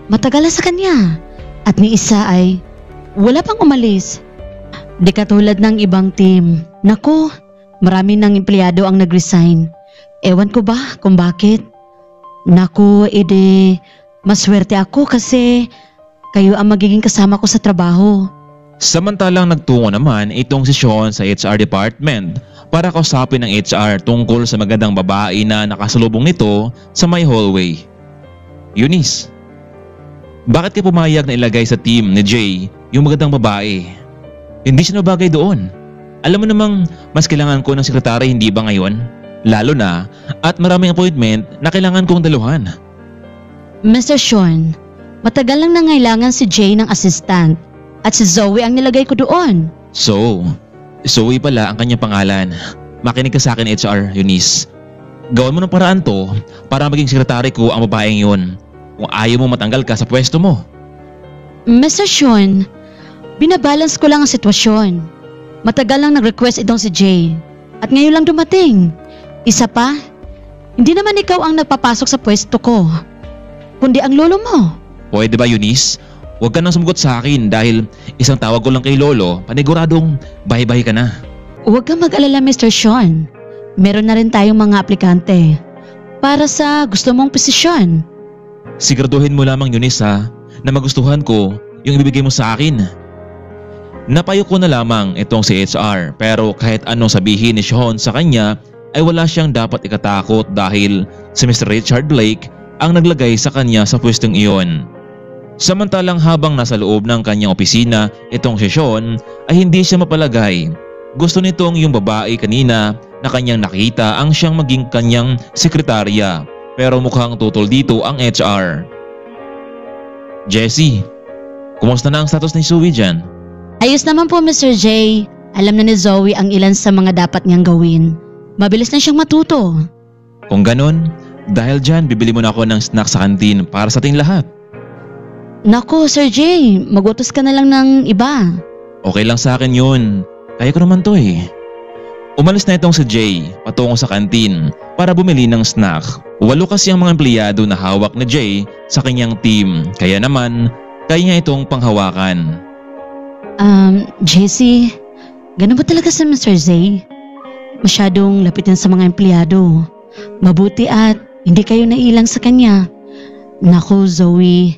matagal na sa kanya at ni isa ay wala pang umalis. Di katulad ng ibang team. Naku, marami ng empleyado ang nag-resign. Ewan ko ba kung bakit. Naku, maswerte ako kasi kayo ang magiging kasama ko sa trabaho. Samantalang nagtungo naman itong si Sean sa HR department para kausapin ng HR tungkol sa magandang babae na nakasalubong nito sa may hallway. Eunice, bakit ka pumayag na ilagay sa team ni Jay yung magandang babae? Hindi siya nabagay doon. Alam mo namang mas kailangan ko ng sekretary, hindi ba ngayon? Lalo na at maraming appointment na kailangan kong daluhan. Mr. Sean, matagal lang nangailangan si Jay ng assistant at si Zoe ang nilagay ko doon. So, Zoe pala ang kanyang pangalan. Makinig ka sa akin HR, Eunice. Gawin mo ng paraan to para maging sekretary ko ang babaeng yun. Kung ayaw mo matanggal ka sa pwesto mo. Mr. Sean, binabalance ko lang ang sitwasyon. Matagal lang nag-request itong si Jay at ngayon lang dumating. Isa pa, hindi naman ikaw ang nagpapasok sa pwesto ko, kundi ang lolo mo. Pwede ba, Eunice? Huwag ka nang sumugot sa akin dahil isang tawag ko lang kay lolo, paniguradong bye-bye ka na. Huwag kang mag-alala Mr. Sean. Meron na rin tayong mga aplikante para sa gusto mong posisyon. Siguraduhin mo lamang, Eunice na magustuhan ko yung ibibigay mo sa akin. Napayo ko na lamang itong si HR pero kahit anong sabihin ni Sean sa kanya ay wala siyang dapat ikatakot dahil si Mr. Richard Blake ang naglagay sa kanya sa pwestong iyon. Samantalang habang nasa loob ng kanyang opisina itong si Sean ay hindi siya mapalagay. Gusto nitong yung babae kanina na kanyang nakita ang siyang maging kanyang sekretarya pero mukhang tutol dito ang HR. Jessie, kumusta na ang status ni Zoe dyan? Ayos naman po Mr. J. Alam na ni Zoe ang ilan sa mga dapat niyang gawin. Mabilis na siyang matuto. Kung ganun, dahil dyan bibili mo na ako ng snack sa kantin para sa ating lahat. Nako, Sir Jay, magutos ka na lang ng iba. Okay lang sa akin yun. Kaya ko naman to eh. Umalis na itong si Jay patungo sa kantin para bumili ng snack. 8 kasi ang mga empleyado na hawak ni Jay sa kanyang team. Kaya naman, kaya niya itong panghawakan. JC, ganun ba talaga si Mr. Zay? Masyadong lapitin sa mga empleyado. Mabuti at hindi kayo nailang sa kanya. Naku, Zoe,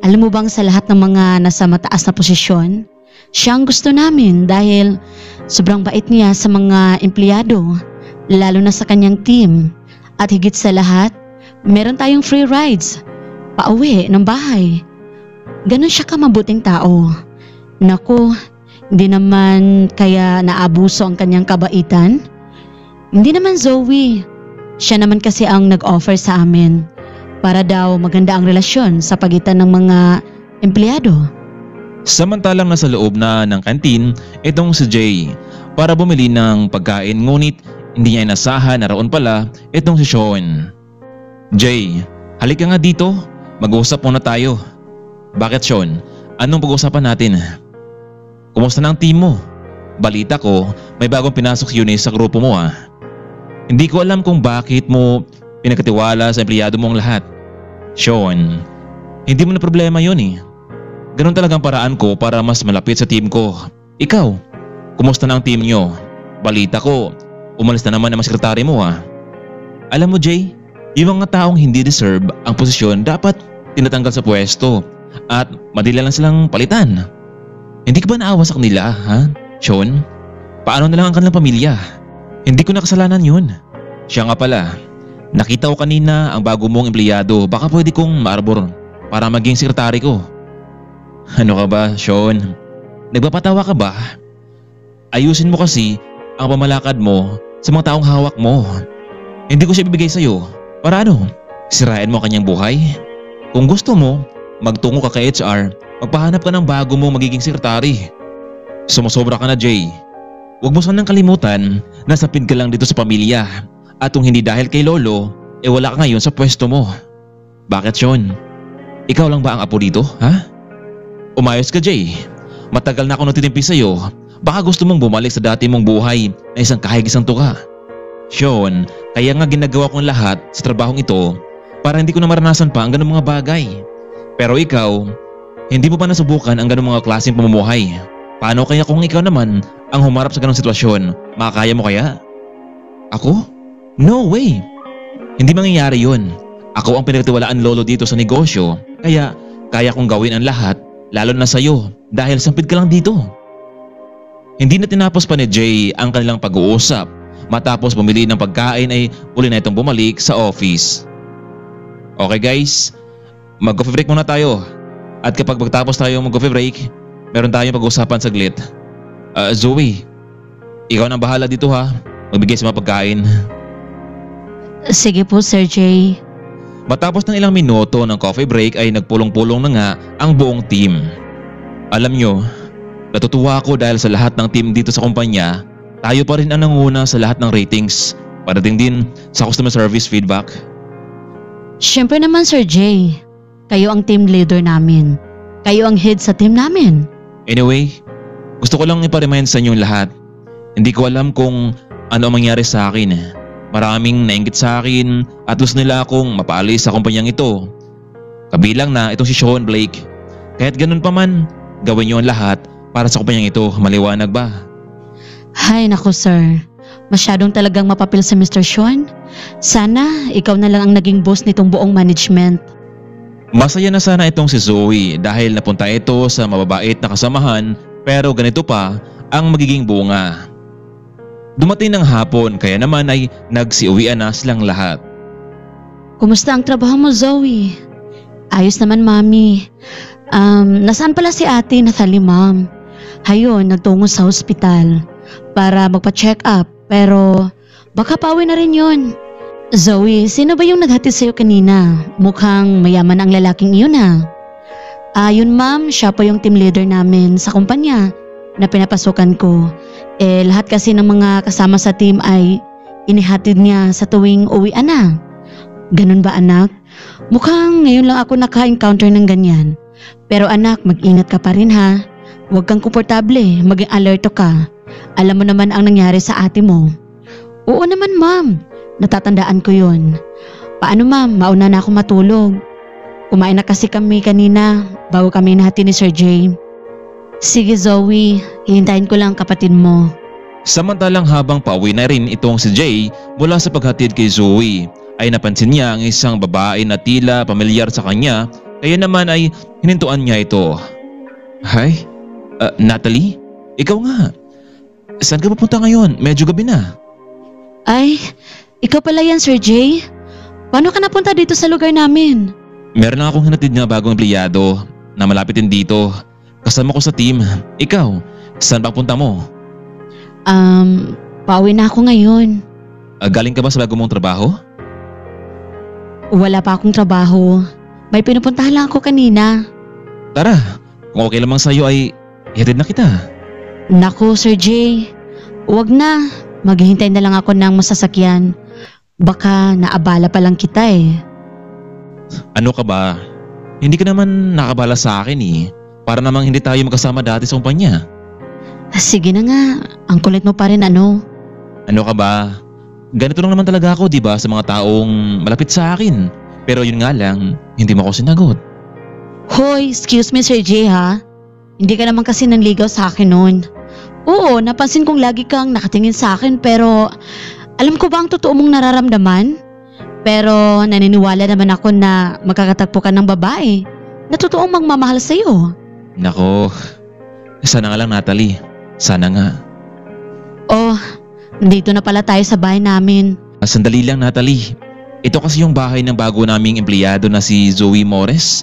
alam mo bang sa lahat ng mga nasa mataas na posisyon, siya ang gusto namin dahil sobrang bait niya sa mga empleyado, lalo na sa kanyang team. At higit sa lahat, meron tayong free rides pauwi ng bahay. Ganon siya kamabuting tao. Naku, hindi naman kaya naabuso ang kanyang kabaitan? Hindi naman, Zoe. Siya naman kasi ang nag-offer sa amin para daw maganda ang relasyon sa pagitan ng mga empleyado. Samantalang nasa loob na ng kantin itong si Jay para bumili ng pagkain, ngunit hindi niya inasahan na roon pala itong si Sean. Jay, halika nga dito. Mag-uusap muna tayo. Bakit, Sean? Anong pag-uusapan natin? Kumusta na ang team mo? Balita ko, may bagong pinasok si Eunice sa grupo mo ah. Hindi ko alam kung bakit mo pinagkatiwala sa empleyado mong lahat. Sean, hindi mo na problema yun eh. Ganun talagang paraan ko para mas malapit sa team ko. Ikaw, kumusta na ang team nyo? Balita ko, umalis na naman ang sekretary mo ah. Alam mo Jay, yung mga taong hindi deserve ang posisyon dapat tinatanggal sa pwesto at madali lang silang palitan. Hindi ka ba naawa sa kanila ha, Sean? Paano na lang ang kanilang pamilya? Hindi ko nakasalanan yun. Siya nga pala, nakita ko kanina ang bago mong empleyado, baka pwede kong maarbor para maging sekretary ko. Ano ka ba, Sean? Nagpapatawa ka ba? Ayusin mo kasi ang pamalakad mo sa mga taong hawak mo. Hindi ko siya ibibigay sa'yo. Para ano? Sirain mo ang kanyang buhay? Kung gusto mo, magtungo ka kay HR, magpahanap ka ng bago mong magiging sekretary. Sumusobra ka na, Jay. Huwag mo sanang kalimutan na sapid ka lang dito sa pamilya. At kung hindi dahil kay Lolo, wala ka ngayon sa pwesto mo. Bakit, Sean? Ikaw lang ba ang apo dito, ha? Umayos ka, Jay. Matagal na ako natitimpi sa'yo. Baka gusto mong bumalik sa dati mong buhay na isang kahig isang tuka. Sean, kaya nga ginagawa kong lahat sa trabahong ito para hindi ko na maranasan pa ang ganung mga bagay. Pero ikaw, hindi mo pa nasubukan ang ganung mga klaseng pamumuhay. Paano kaya kung ikaw naman ang humarap sa ganung sitwasyon? Makakaya mo kaya? Ako? No way! Hindi mangyayari yun. Ako ang pinagtiwalaan Lolo dito sa negosyo, kaya kaya kong gawin ang lahat, lalo na sa'yo dahil sampid ka lang dito. Hindi na tinapos pa ni Jay ang kanilang pag-uusap. Matapos bumili ng pagkain ay uli na itong bumalik sa office. Okay guys, mag-coffee break muna tayo. At kapag magtapos tayo mag-coffee break, meron tayong pag-uusapan saglit. Zoe, ikaw na bahala dito ha. Magbigay sa mga pagkain. Sige po, Sir Jay. Matapos ng ilang minuto ng coffee break ay nagpulong-pulong na nga ang buong team. Alam nyo, natutuwa ako dahil sa lahat ng team dito sa kumpanya, tayo pa rin ang nanguna sa lahat ng ratings, padating din sa customer service feedback. Siyempre naman, Sir Jay. Kayo ang team leader namin. Kayo ang head sa team namin. Anyway, gusto ko lang iparemind sa inyong lahat. Hindi ko alam kung ano ang mangyari sa akin. Maraming nainggit sa akin at gusto nila akong mapaalis sa kumpanyang ito. Kabilang na itong si Sean Blake. Kahit ganun pa man, gawin niyo ang lahat para sa kumpanyang ito. Maliwanag ba? Hay nako, sir. Masyadong talagang mapapil si Mr. Sean. Sana ikaw na lang ang naging boss nitong buong management. Masaya na sana itong si Zoe dahil napunta ito sa mababait na kasamahan, pero ganito pa ang magiging bunga. Dumating ng hapon kaya naman ay nagsiuwian na silang lahat. Kumusta ang trabaho mo, Zoe? Ayos naman, Mami. Nasaan pala si ate Nathalie, Ma'am? Hayon, nagtungo sa hospital para magpa-check up, pero baka pauwi na rin yun. Zoe, sino ba yung naghatid sa'yo kanina? Mukhang mayaman ang lalaking iyon ha. Yun ma'am, siya po yung team leader namin sa kumpanya na pinapasukan ko. Lahat kasi ng mga kasama sa team ay inihatid niya sa tuwing uwian na. Ganun ba anak? Mukhang ngayon lang ako naka-encounter ng ganyan. Pero anak, mag-ingat ka pa rin ha. Huwag kang komportable, maging alerto ka. Alam mo naman ang nangyari sa ate mo. Oo naman ma'am, natatandaan ko yun. Paano ma'am, mauna na ako matulog. Kumain na kasi kami kanina bago kami nahati ni Sir Jay. Sige Zoe, hihintayin ko lang kapatid mo. Samantalang habang pauwi na rin itong si Jay mula sa paghatid kay Zoe, ay napansin niya ang isang babae na tila pamilyar sa kanya, kaya naman ay hinintuan niya ito. Hi, Natalie? Ikaw nga. Saan ka papunta ngayon? Medyo gabi na. Ay, ikaw pala yan Sir Jay? Paano ka napunta dito sa lugar namin? Meron lang akong hinatid na bagong empleyado na malapit din dito. Kasama ko sa team. Ikaw, saan papunta mo? Pauwi na ako ngayon. Galing ka ba sa bago mong trabaho? Wala pa akong trabaho. May pinupuntahan lang ako kanina. Tara, kung okay lamang sa'yo ay ihatid na kita. Naku Sir Jay, huwag na. Maghihintay na lang ako ng masasakyan. Baka naabala pa lang kita eh. Ano ka ba? Hindi ka naman nakabala sa akin eh. Para namang hindi tayo magkasama dati sa kumpanya. Sige na nga, ang kulit mo pa rin ano. Ano ka ba? Ganito lang naman talaga ako, di ba, sa mga taong malapit sa akin. Pero yun nga lang, hindi mo ako sinagot. Hoy, excuse me Sir Jay ha. Hindi ka naman kasi nanligaw sa akin noon. Oo, napansin kong lagi kang nakatingin sa akin pero alam ko ba ang totoo mong nararamdaman? Pero naniniwala naman ako na magkakatagpo ka ng babae na totoong magmamahal sa'yo. Nako, sana nga lang Natalie. Sana nga. Oh, nandito na pala tayo sa bahay namin. Sandali lang Natalie. Ito kasi yung bahay ng bago naming empleyado na si Zoe Morris.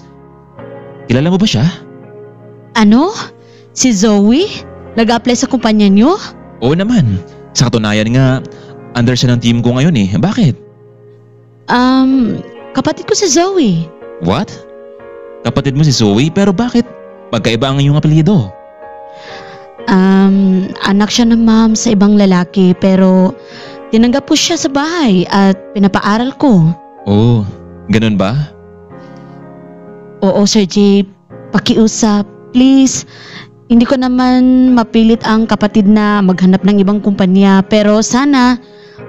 Kilala mo ba siya? Ano? Si Zoe? Nag-apply sa kumpanya niyo? Oo naman. Sa katunayan nga, under siya ng team ko ngayon eh. Bakit? Kapatid ko si Zoe. What? Kapatid mo si Zoe pero bakit? Magkaiba ang iyong apelyido. Anak siya ng ma'am sa ibang lalaki pero tinanggap ko siya sa bahay at pinapaaral ko. Oh, ganun ba? Oo Sir Jay, pakiusap, please. Hindi ko naman mapilit ang kapatid na maghanap ng ibang kumpanya pero sana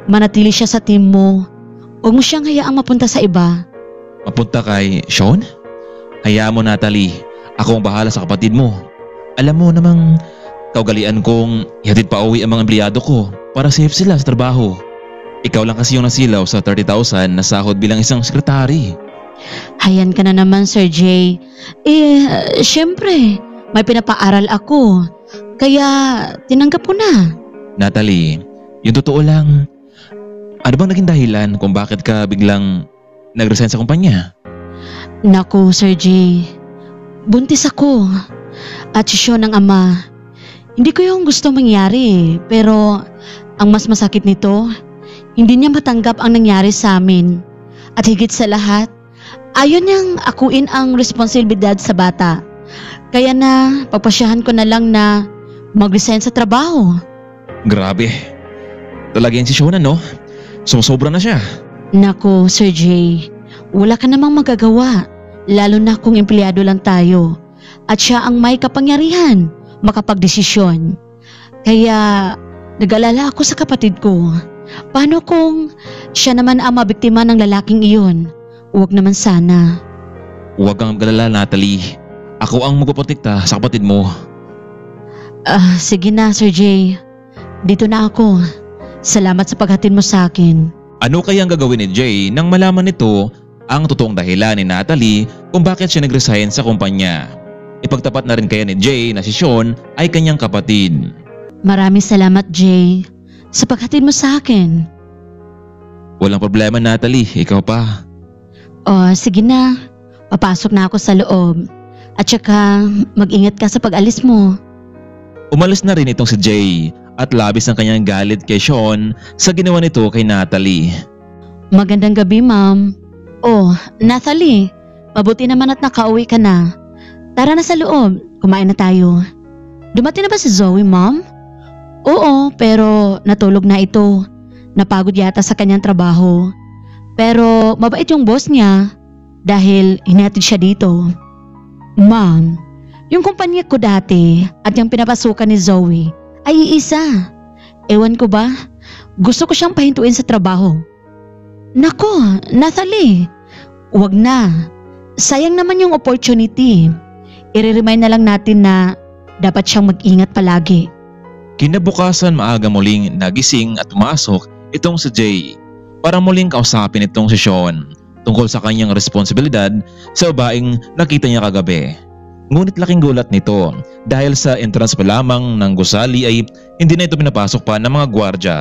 manatili siya sa team mo. Huwag mo siyang hayaang mapunta sa iba. Mapunta kay Sean? Hayaan mo Natalie, ako ang bahala sa kapatid mo. Alam mo namang kaugalian kong ihatid pa uwi ang mga empleyado ko para safe sila sa trabaho. Ikaw lang kasi yung nasilaw sa 30,000 na sahod bilang isang sekretary. Hayan ka na naman Sir Jay. Syempre, may pinapaaral ako. Kaya tinanggap ko na. Natalie, yung totoo lang, ano bang naging dahilan kung bakit ka biglang nag-resign sa kumpanya? Naku Sir Jay, buntis ako at sisyon ng ama. Hindi ko yung gusto mangyari pero ang mas masakit nito, hindi niya matanggap ang nangyari sa amin. At higit sa lahat, ayaw niyang akuin ang responsibilidad sa bata. Kaya na pagpasyahan ko na lang na mag-resign sa trabaho. Grabe. Talaga yung si Shona no? Sumusobra na siya. Naku Sir Jay, wala ka namang magagawa. Lalo na kung empleyado lang tayo. At siya ang may kapangyarihan makapagdesisyon. Kaya nag-alala ako sa kapatid ko. Paano kung siya naman ang mabiktima ng lalaking iyon? Huwag naman sana. Huwag kang mag-alala Natalie. Ako ang magpoprotekta sa kapatid mo. Sige na Sir Jay. Dito na ako. Salamat sa paghatid mo sa akin. Ano kaya ang gagawin ni Jay nang malaman nito ang totoong dahilan ni Natalie kung bakit siya nag-resign sa kumpanya? Ipagtapat na rin kaya ni Jay na si Sean ay kanyang kapatid. Maraming salamat Jay sa paghatid mo sa akin. Walang problema Natalie, ikaw pa. Sige na. Papasok na ako sa loob. At saka mag-ingat ka sa pag-alis mo. Umalis na rin itong si Jay at labis ang kanyang galit kay Sean sa ginawa nito kay Natalie. Magandang gabi ma'am. Natalie, mabuti naman at nakauwi ka na. Tara na sa loob, kumain na tayo. Dumating na ba si Zoe ma'am? Oo, pero natulog na ito. Napagod yata sa kanyang trabaho. Pero mabait yung boss niya dahil hinatid siya dito. Ma'am, yung kumpanya ko dati at yung pinapasukan ni Zoe ay iisa. Ewan ko ba, gusto ko siyang pahintuin sa trabaho. Nako, Nathalie, wag na. Sayang naman yung opportunity. I-remind na lang natin na dapat siyang mag-ingat palagi. Kinabukasan maaga muling nagising at pumasok itong si Jay para muling kausapin itong si Sean tungkol sa kanyang responsibilidad sa babaeng nakita niya kagabi. Ngunit laking gulat nito dahil sa entrance pa lamang ng gusali ay hindi na ito pinapasok pa ng mga gwardya.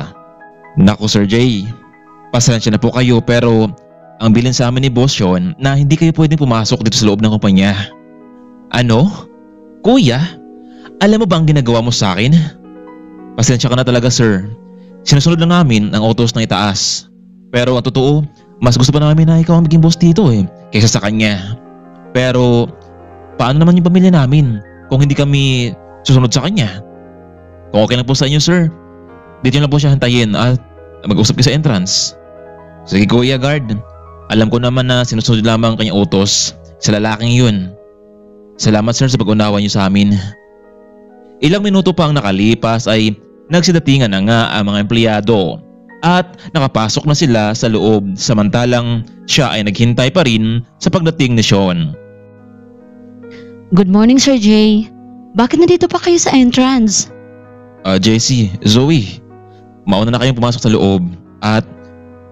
Naku Sir Jay, pasensya na po kayo pero ang bilin sa amin ni Boss Sean na hindi kayo pwedeng pumasok dito sa loob ng kumpanya. Ano? Kuya? Alam mo ba ang ginagawa mo sa akin? Pasensya ka na talaga sir. Sinusunod lang namin ang utos ng itaas. Pero ang totoo, mas gusto pa namin na ikaw ang maging boss dito kaysa sa kanya. Pero paano naman yung pamilya namin kung hindi kami susunod sa kanya? Kung okay lang po sa inyo sir, dito lang po siya hantayin at mag-usap kayo sa entrance. Sige Kuya Guard, alam ko naman na sinusunod lamang ang kanyang utos sa lalaking yun. Salamat sir sa pag-unawa niyo sa amin. Ilang minuto pang nakalipas ay nagsidatingan na nga ang mga empleyado at nakapasok na sila sa loob samantalang siya ay naghintay pa rin sa pagdating ni Sean. Good morning Sir Jay. Bakit nandito pa kayo sa entrance? JC, Zoe, mauna na kayong pumasok sa loob at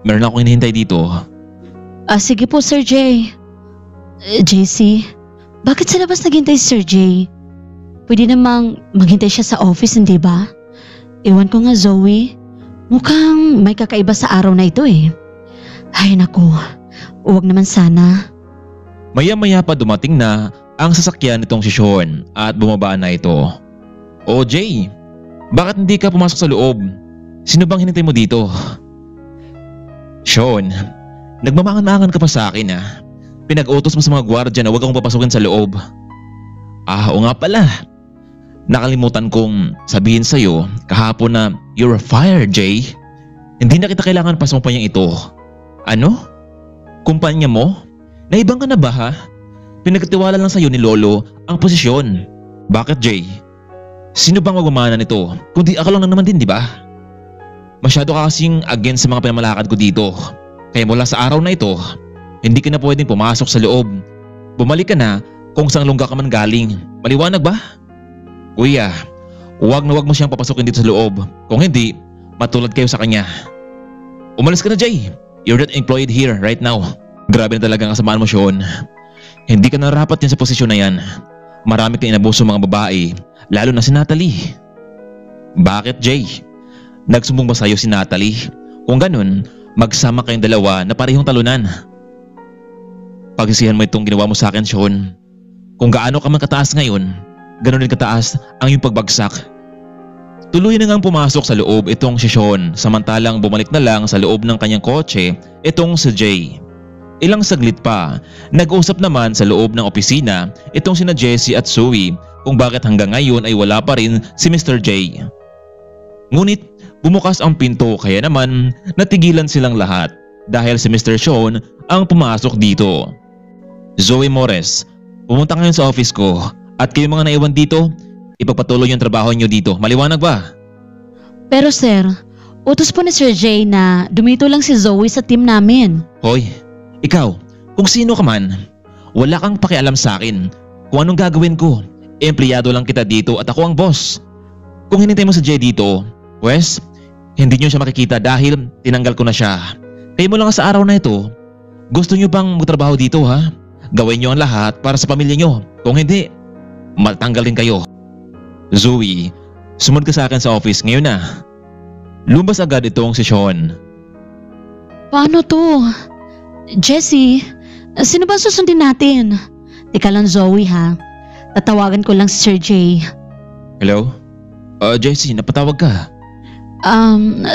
meron akong hinihintay dito. Sige po Sir Jay. JC, bakit sa labas naghintay si Sir Jay? Pwede namang maghintay siya sa office, hindi ba? Ewan ko nga Zoe, mukhang may kakaiba sa araw na ito Ay naku, huwag naman sana. Maya-maya pa dumating na ang sasakyan nitong si Sean at bumaba na ito. O Jay, bakit hindi ka pumasok sa loob? Sino bang hinintay mo dito? Sean, nagmamangan-mangan ka pa sa akin Pinag-utos mo sa mga gwardya na huwag akong papasukin sa loob. Oo nga pala. Nakalimutan kong sabihin sa'yo kahapon na you're fired, Jay. Hindi na kita kailangan pa sa kumpanyang ito. Ano? Kumpanya mo? Naibang ka na ba ha? Pinagkatiwala lang sa'yo ni Lolo ang posisyon. Bakit, Jay? Sino bang magmamana nito? Kundi ako lang naman din, di ba? Masyado ka kasing against sa mga pinamalakad ko dito. Kaya mula sa araw na ito, hindi ka na pwedeng pumasok sa loob. Bumalik ka na kung saan lungga ka man galing. Maliwanag ba? Kuya, huwag na huwag mo siyang papasukin dito sa loob. Kung hindi, matulad kayo sa kanya. Umalis ka na Jay. You're not employed here right now. Grabe na talaga ang kasamaan mo Sean. Hindi ka narapat yan sa posisyon na yan. Marami kang inabuso mga babae, lalo na si Natalie. Bakit Jay? Nagsumbong ba sa'yo si Natalie? Kung ganun, magsama kayong dalawa na parehong talunan. Pagsisihan mo itong ginawa mo sa akin Sean. Kung gaano ka man kataas ngayon, ganoon din kataas ang iyong pagbagsak. Tuloy na ngang pumasok sa loob itong si Sean samantalang bumalik na lang sa loob ng kanyang kotse itong si Jay. Ilang saglit pa, nag-usap naman sa loob ng opisina itong sina Jessie at Zoe kung bakit hanggang ngayon ay wala pa rin si Mr. J. Ngunit bumukas ang pinto kaya naman natigilan silang lahat dahil si Mr. Sean ang pumasok dito. Zoe Morris, pumunta ngayon sa office ko at kayo mga naiwan dito, ipagpatuloy yung trabaho niyo dito. Maliwanag ba? Pero sir, utos po ni Sir Jay na dumito lang si Zoe sa team namin. Hoy, ikaw, kung sino ka man, wala kang pakialam sa akin kung anong gagawin ko. Empleyado lang kita dito at ako ang boss. Kung hinintay mo si Jay dito, Wes, hindi niyo siya makikita dahil tinanggal ko na siya. Kayo mo lang sa araw na ito, gusto niyo bang magtrabaho dito ha? Gawin niyo ang lahat para sa pamilya niyo. Kung hindi, matanggal din kayo. Zoe, sumunod ka sa akin sa office ngayon na. Lumabas agad itong si Sean. Paano to? Jessie, sino ba susundin natin? Teka lang Zoe ha. Tatawagan ko lang si Sir Jay. Hello? Jessie, napatawag ka.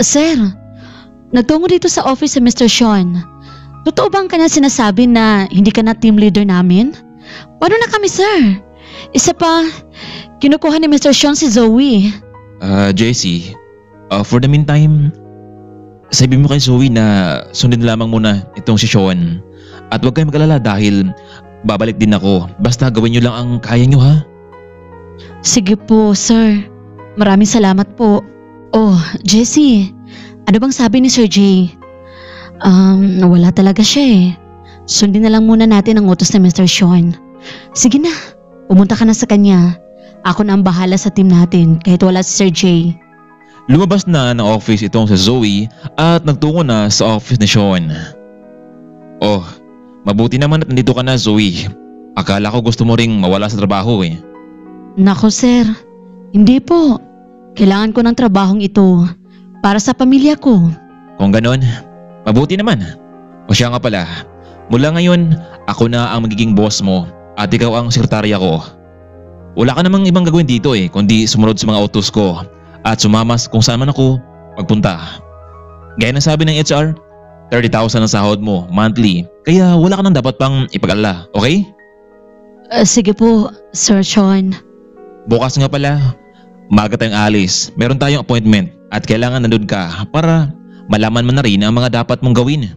Sir, nagtungo dito sa office si Mr. Sean. Totoo bang kanya sinasabi na hindi ka na team leader namin? Paano na kami sir? Isa pa, kinukuha ni Mr. Sean si Zoe. Jessie, for the meantime, sabihin mo kay Zoe na sundin lamang muna itong si Sean. At huwag kayong mag-alala dahil babalik din ako. Basta gawin niyo lang ang kaya niyo ha. Sige po, sir. Maraming salamat po. Oh, Jessie, ano bang sabi ni Sir Jay? Wala talaga siya eh. Sundin na lang muna natin ang utos ni Mr. Sean. Sige na, pumunta ka na sa kanya. Ako na ang bahala sa team natin kahit wala si Sir Jay. Lumabas na ng office itong si Zoe at nagtungo na sa office ni Sean. Oh, mabuti naman at nandito ka na, Zoe. Akala ko gusto mo ring mawala sa trabaho eh. Nako sir, hindi po. Kailangan ko ng trabahong ito para sa pamilya ko. Kung ganon, mabuti naman. O siya nga pala, mula ngayon ako na ang magiging boss mo at ikaw ang sekretarya ko. Wala ka namang ibang gagawin dito eh kundi sumunod sa mga utos ko at sumamas kung saan man ako magpunta. Gaya ng sabi ng HR, 30,000 ang sahod mo monthly kaya wala ka nang dapat pang ipag-alala, okay? Sige po, Sir Sean. Bukas nga pala, maaga tayong alis. Meron tayong appointment at kailangan nandun ka para malaman mo na rin ang mga dapat mong gawin.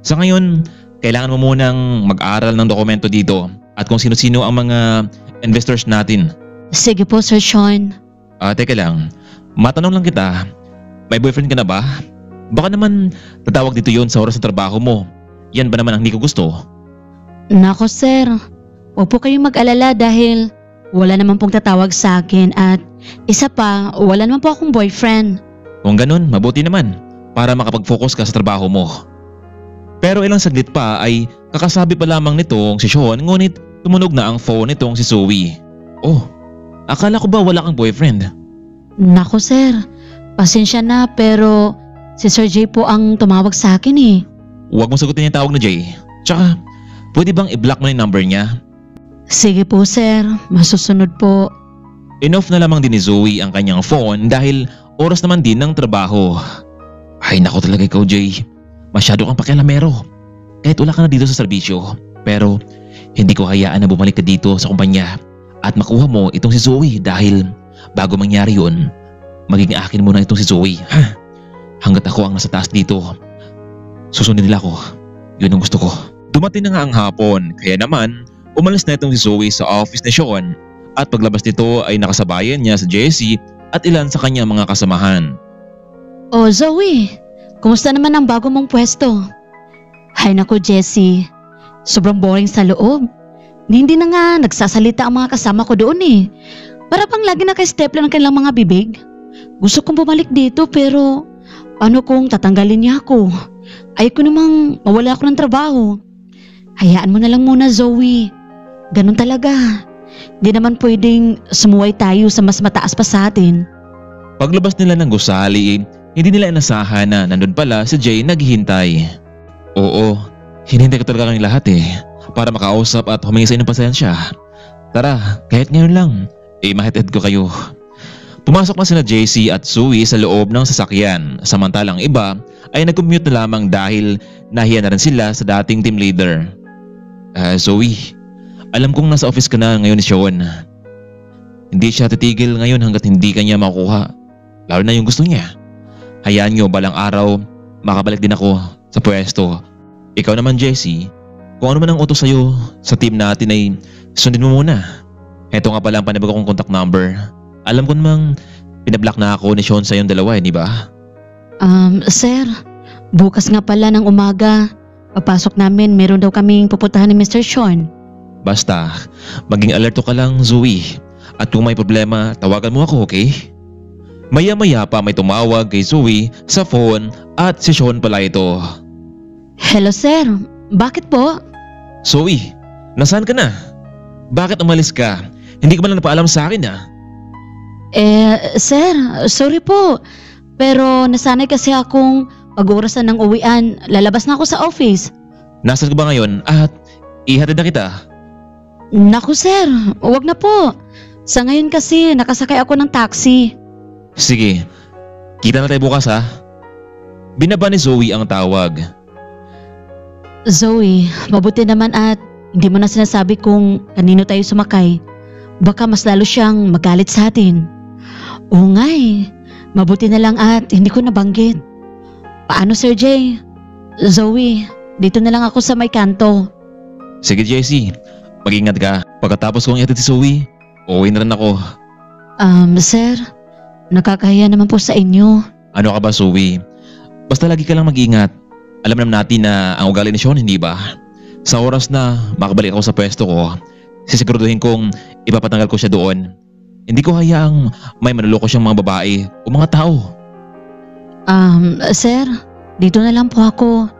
Sa ngayon, kailangan mo munang mag-aral ng dokumento dito at kung sino-sino ang mga investors natin. Sige po, Sir Sean. Teka lang, matanong lang kita, may boyfriend ka na ba? Baka naman tatawag dito yon sa oras ng trabaho mo. Yan ba naman ang hindi ko gusto? Nako sir, huwag po kayong mag-alala dahil wala naman pong tatawag sa akin at isa pa, wala naman po akong boyfriend. Kung ganun, mabuti naman para makapag-focus ka sa trabaho mo. Pero ilang saglit pa ay kakasabi pa lamang nitong si Sean ngunit tumunog na ang phone nitong si Zoe. Oh, akala ko ba wala kang boyfriend? Nako sir, pasensya na pero si Sir Jay po ang tumawag sa akin eh. Huwag mong sagutin yung tawag na Jay. Tsaka, pwede bang i-block mo na yung number niya? Sige po sir, masusunod po. Enough na lamang din ni Zoe ang kanyang phone dahil oras naman din ng trabaho. Ay nako talaga ikaw Jay, masyado kang pakialamero. Kahit wala ka na dito sa serbisyo, pero hindi ko hayaan na bumalik ka dito sa kumpanya at makuha mo itong si Zoe dahil bago mangyari yun, magiging akin muna itong si Zoe, ha? Hanggat ako ang nasa taas dito, susundin nila ako. Yun ang gusto ko. Dumating na nga ang hapon, kaya naman umalis na itong si Zoe sa office ni Sean at paglabas nito ay nakasabayan niya sa Jessie at ilan sa kanyang mga kasamahan. Oh Zoe, kumusta naman ang bago mong pwesto? Hay nako Jessie, sobrang boring sa loob. Hindi na nga nagsasalita ang mga kasama ko doon eh. Para pang lagi naka-stepler ng kanilang mga bibig. Gusto kong bumalik dito pero paano kung tatanggalin niya ako? Ayoko namang mawala ako ng trabaho. Hayaan mo na lang muna Zoe. Ganun talaga. Di naman pwedeng sumuway tayo sa mas mataas pa sa atin. Paglabas nila ng gusali, hindi nila inasahan na nandun pala si Jay naghihintay. Oo, hinihintay ko talaga kayong lahat eh. Para makausap at humingi sa inyong pasensya. Tara, kahit ngayon lang, mahatid ko kayo. Pumasok na sina JC at Zoe sa loob ng sasakyan. Samantalang iba ay nag-commute na lamang dahil nahiya na rin sila sa dating team leader. Zoe, alam kong nasa office ka na ngayon ni Sean. Hindi siya titigil ngayon hanggat hindi kanya makukuha. Lalo na yung gusto niya. Hayaan niyo balang araw, makabalik din ako sa pwesto. Ikaw naman Jessie, kung ano man ang utos sa'yo sa team natin ay sundin mo muna. Heto nga pala ang panibago kong contact number. Alam ko namang pinablock na ako ni Sean sa yung dalawa di ba? Sir, bukas nga pala ng umaga. Papasok namin, meron daw kaming pupuntahan ni Mr. Sean. Basta, maging alerto ka lang Zoe. At kung may problema, tawagan mo ako, okay? Maya-maya pa may tumawag kay Zoe sa phone at si Sean pala ito. Hello sir, bakit po? Zoe, nasaan ka na? Bakit umalis ka? Hindi ka ba lang napaalam sa akin Sir, sorry po. Pero nasanay kasi akong pag-orasan ng uwian, lalabas na ako sa office. Nasaan ka ba ngayon at ihatid na kita? Naku sir, wag na po. Sa ngayon kasi nakasakay ako ng taxi. Sige, kita na tayo bukas ha. Binaba ni Zoe ang tawag. Zoe, mabuti naman at hindi mo na sinasabi kung kanino tayo sumakay. Baka mas lalo siyang magalit sa atin. Oo nga mabuti na lang at hindi ko nabanggit. Paano Sir Jay? Zoe, dito na lang ako sa may kanto. Sige Jessie, Mag-ingat ka. Pagkatapos kong ihatid si Zoe, uuwi na rin ako. Sir, nakakahiya naman po sa inyo. Ano ka ba, Zoe? Basta lagi ka lang mag-ingat. Alam naman natin na ang ugali ni Sean, hindi ba? Sa oras na makabalik ako sa pwesto ko, sisiguraduhin kong ipapatanggal ko siya doon. Hindi ko hayaang may manloloko siyang mga babae o mga tao. Sir, dito na lang po ako.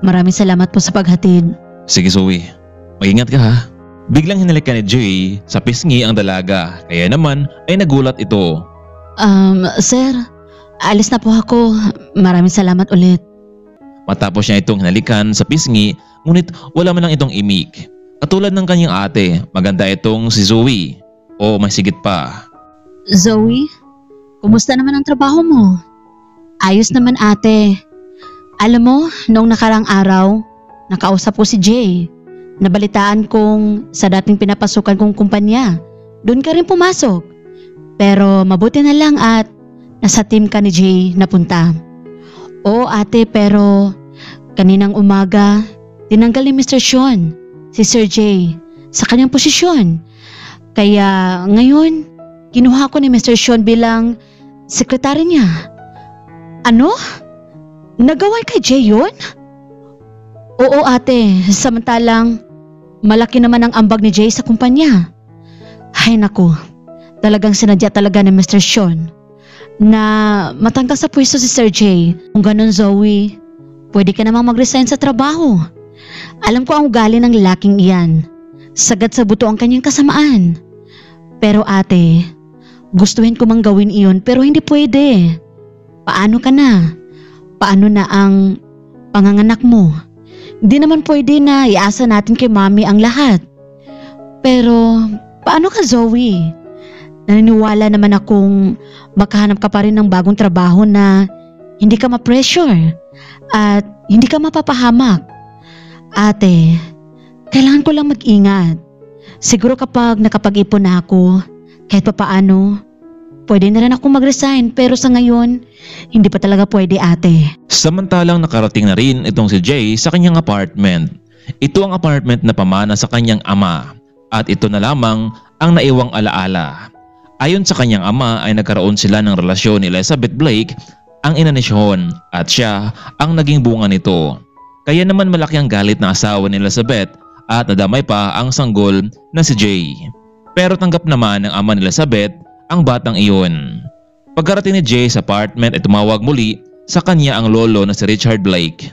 Maraming salamat po sa paghatid. Sige, Zoe. Mag-ingat ka, ha? Biglang hinalikan ni Jay sa pisngi ang dalaga, kaya naman ay nagulat ito. Sir, alis na po ako. Maraming salamat ulit. Matapos niya itong hinalikan sa pisngi, ngunit wala man lang itong imik. Katulad ng kanyang ate, maganda itong si Zoe. O may sigit pa. Zoe, kumusta naman ang trabaho mo? Ayos naman ate. Alam mo, noong nakarang araw, nakausap ko si Jay. Nabalitaan kong sa dating pinapasukan kong kumpanya, doon ka rin pumasok. Pero mabuti na lang at nasa team ka ni Jay napunta. Oo ate, pero kaninang umaga, tinanggal ni Mr. Sean, si Sir Jay, sa kanyang posisyon. Kaya ngayon, kinuha ko ni Mr. Sean bilang sekretary niya. Ano? Nagawa kay Jay yun? Oo ate, samantalang malaki naman ang ambag ni Jay sa kumpanya. Ay naku, talagang sinadya talaga ni Mr. Sean na matanggal sa pwesto si Sir Jay. Kung ganun Zoe, pwede ka namang mag-resign sa trabaho. Alam ko ang ugali ng lalaking iyan. Sagad sa buto ang kanyang kasamaan. Pero ate, gustuhin ko mang gawin iyon pero hindi pwede. Paano ka na? Paano na ang panganganak mo? Hindi naman pwede na iasa natin kay mami ang lahat. Pero paano ka Zoe? Naniniwala naman akong makahanap ka pa rin ng bagong trabaho na hindi ka ma-pressure at hindi ka mapapahamak. Ate, kailangan ko lang mag-ingat. Siguro kapag nakapag-ipon na ako, kahit pa paano, pwede na rin ako mag-resign pero sa ngayon, hindi pa talaga pwede ate. Samantalang nakarating na rin itong si Jay sa kanyang apartment. Ito ang apartment na pamana sa kanyang ama at ito na lamang ang naiwang alaala. Ayon sa kanyang ama ay nagkaroon sila ng relasyon ni Elizabeth Blake, ang ina ni Sean, at siya ang naging bunga nito. Kaya naman malaki ang galit na asawa ni Elizabeth at nadamay pa ang sanggol na si Jay. Pero tanggap naman ng ama ni Elizabeth ang batang iyon. Pagkarating ni Jay sa apartment ay tumawag muli sa kanya ang lolo na si Richard Blake.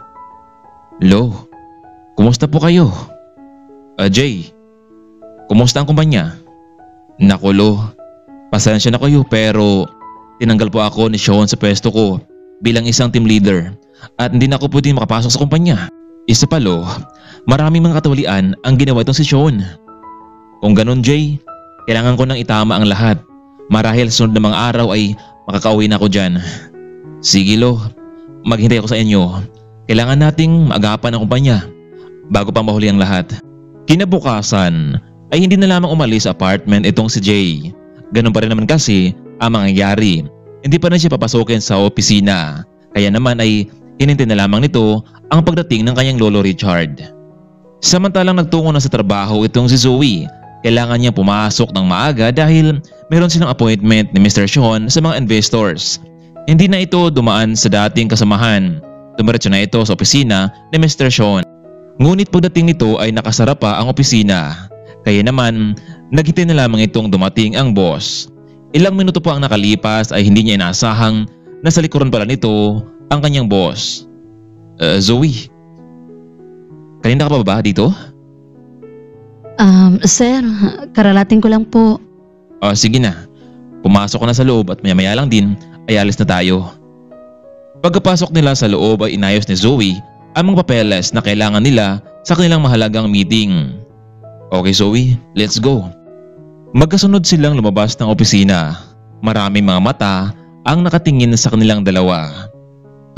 Lo, kumusta po kayo? Jay, kumusta ang kumpanya? Naku lo, pasensya na kayo pero tinanggal po ako ni Sean sa pwesto ko bilang isang team leader at hindi na ako pwedeng makapasok sa kumpanya. Isa pa lo, maraming mga katawalian ang ginawa itong si Sean. Kung ganun Jay, kailangan ko nang itama ang lahat. Marahil sunod na mga araw ay makakauwi na ako dyan. Sige lo, maghintay ako sa inyo. Kailangan nating maagapan ang kumpanya bago pa mahuli ang lahat. Kinabukasan ay hindi na lamang umalis sa apartment itong si Jay. Ganun pa rin naman kasi ang mangyayari. Hindi pa rin siya papasokin sa opisina. Kaya naman ay hinintay na lamang nito ang pagdating ng kanyang lolo Richard. Samantalang nagtungo na sa trabaho itong si Zoe. Kailangan niyang pumasok ng maaga dahil meron silang appointment ni Mr. Sean sa mga investors. Hindi na ito dumaan sa dating kasamahan. Dumiretso na ito sa opisina ni Mr. Sean. Ngunit pagdating nito ay nakasara pa ang opisina. Kaya naman, naghintay na lamang itong dumating ang boss. Ilang minuto pa ang nakalipas ay hindi niya inaasahang nasa likuran pala nito ang kanyang boss. Zoe, kanina ka pa ba dito? Sir, karalating ko lang po. Sige na, pumasok ka na sa loob at maya-maya lang din ay alis na tayo. Pagkapasok nila sa loob ay inayos ni Zoe ang mga papeles na kailangan nila sa kanilang mahalagang meeting. Okay Zoe, let's go. Magkasunod silang lumabas ng opisina. Maraming mga mata ang nakatingin sa kanilang dalawa.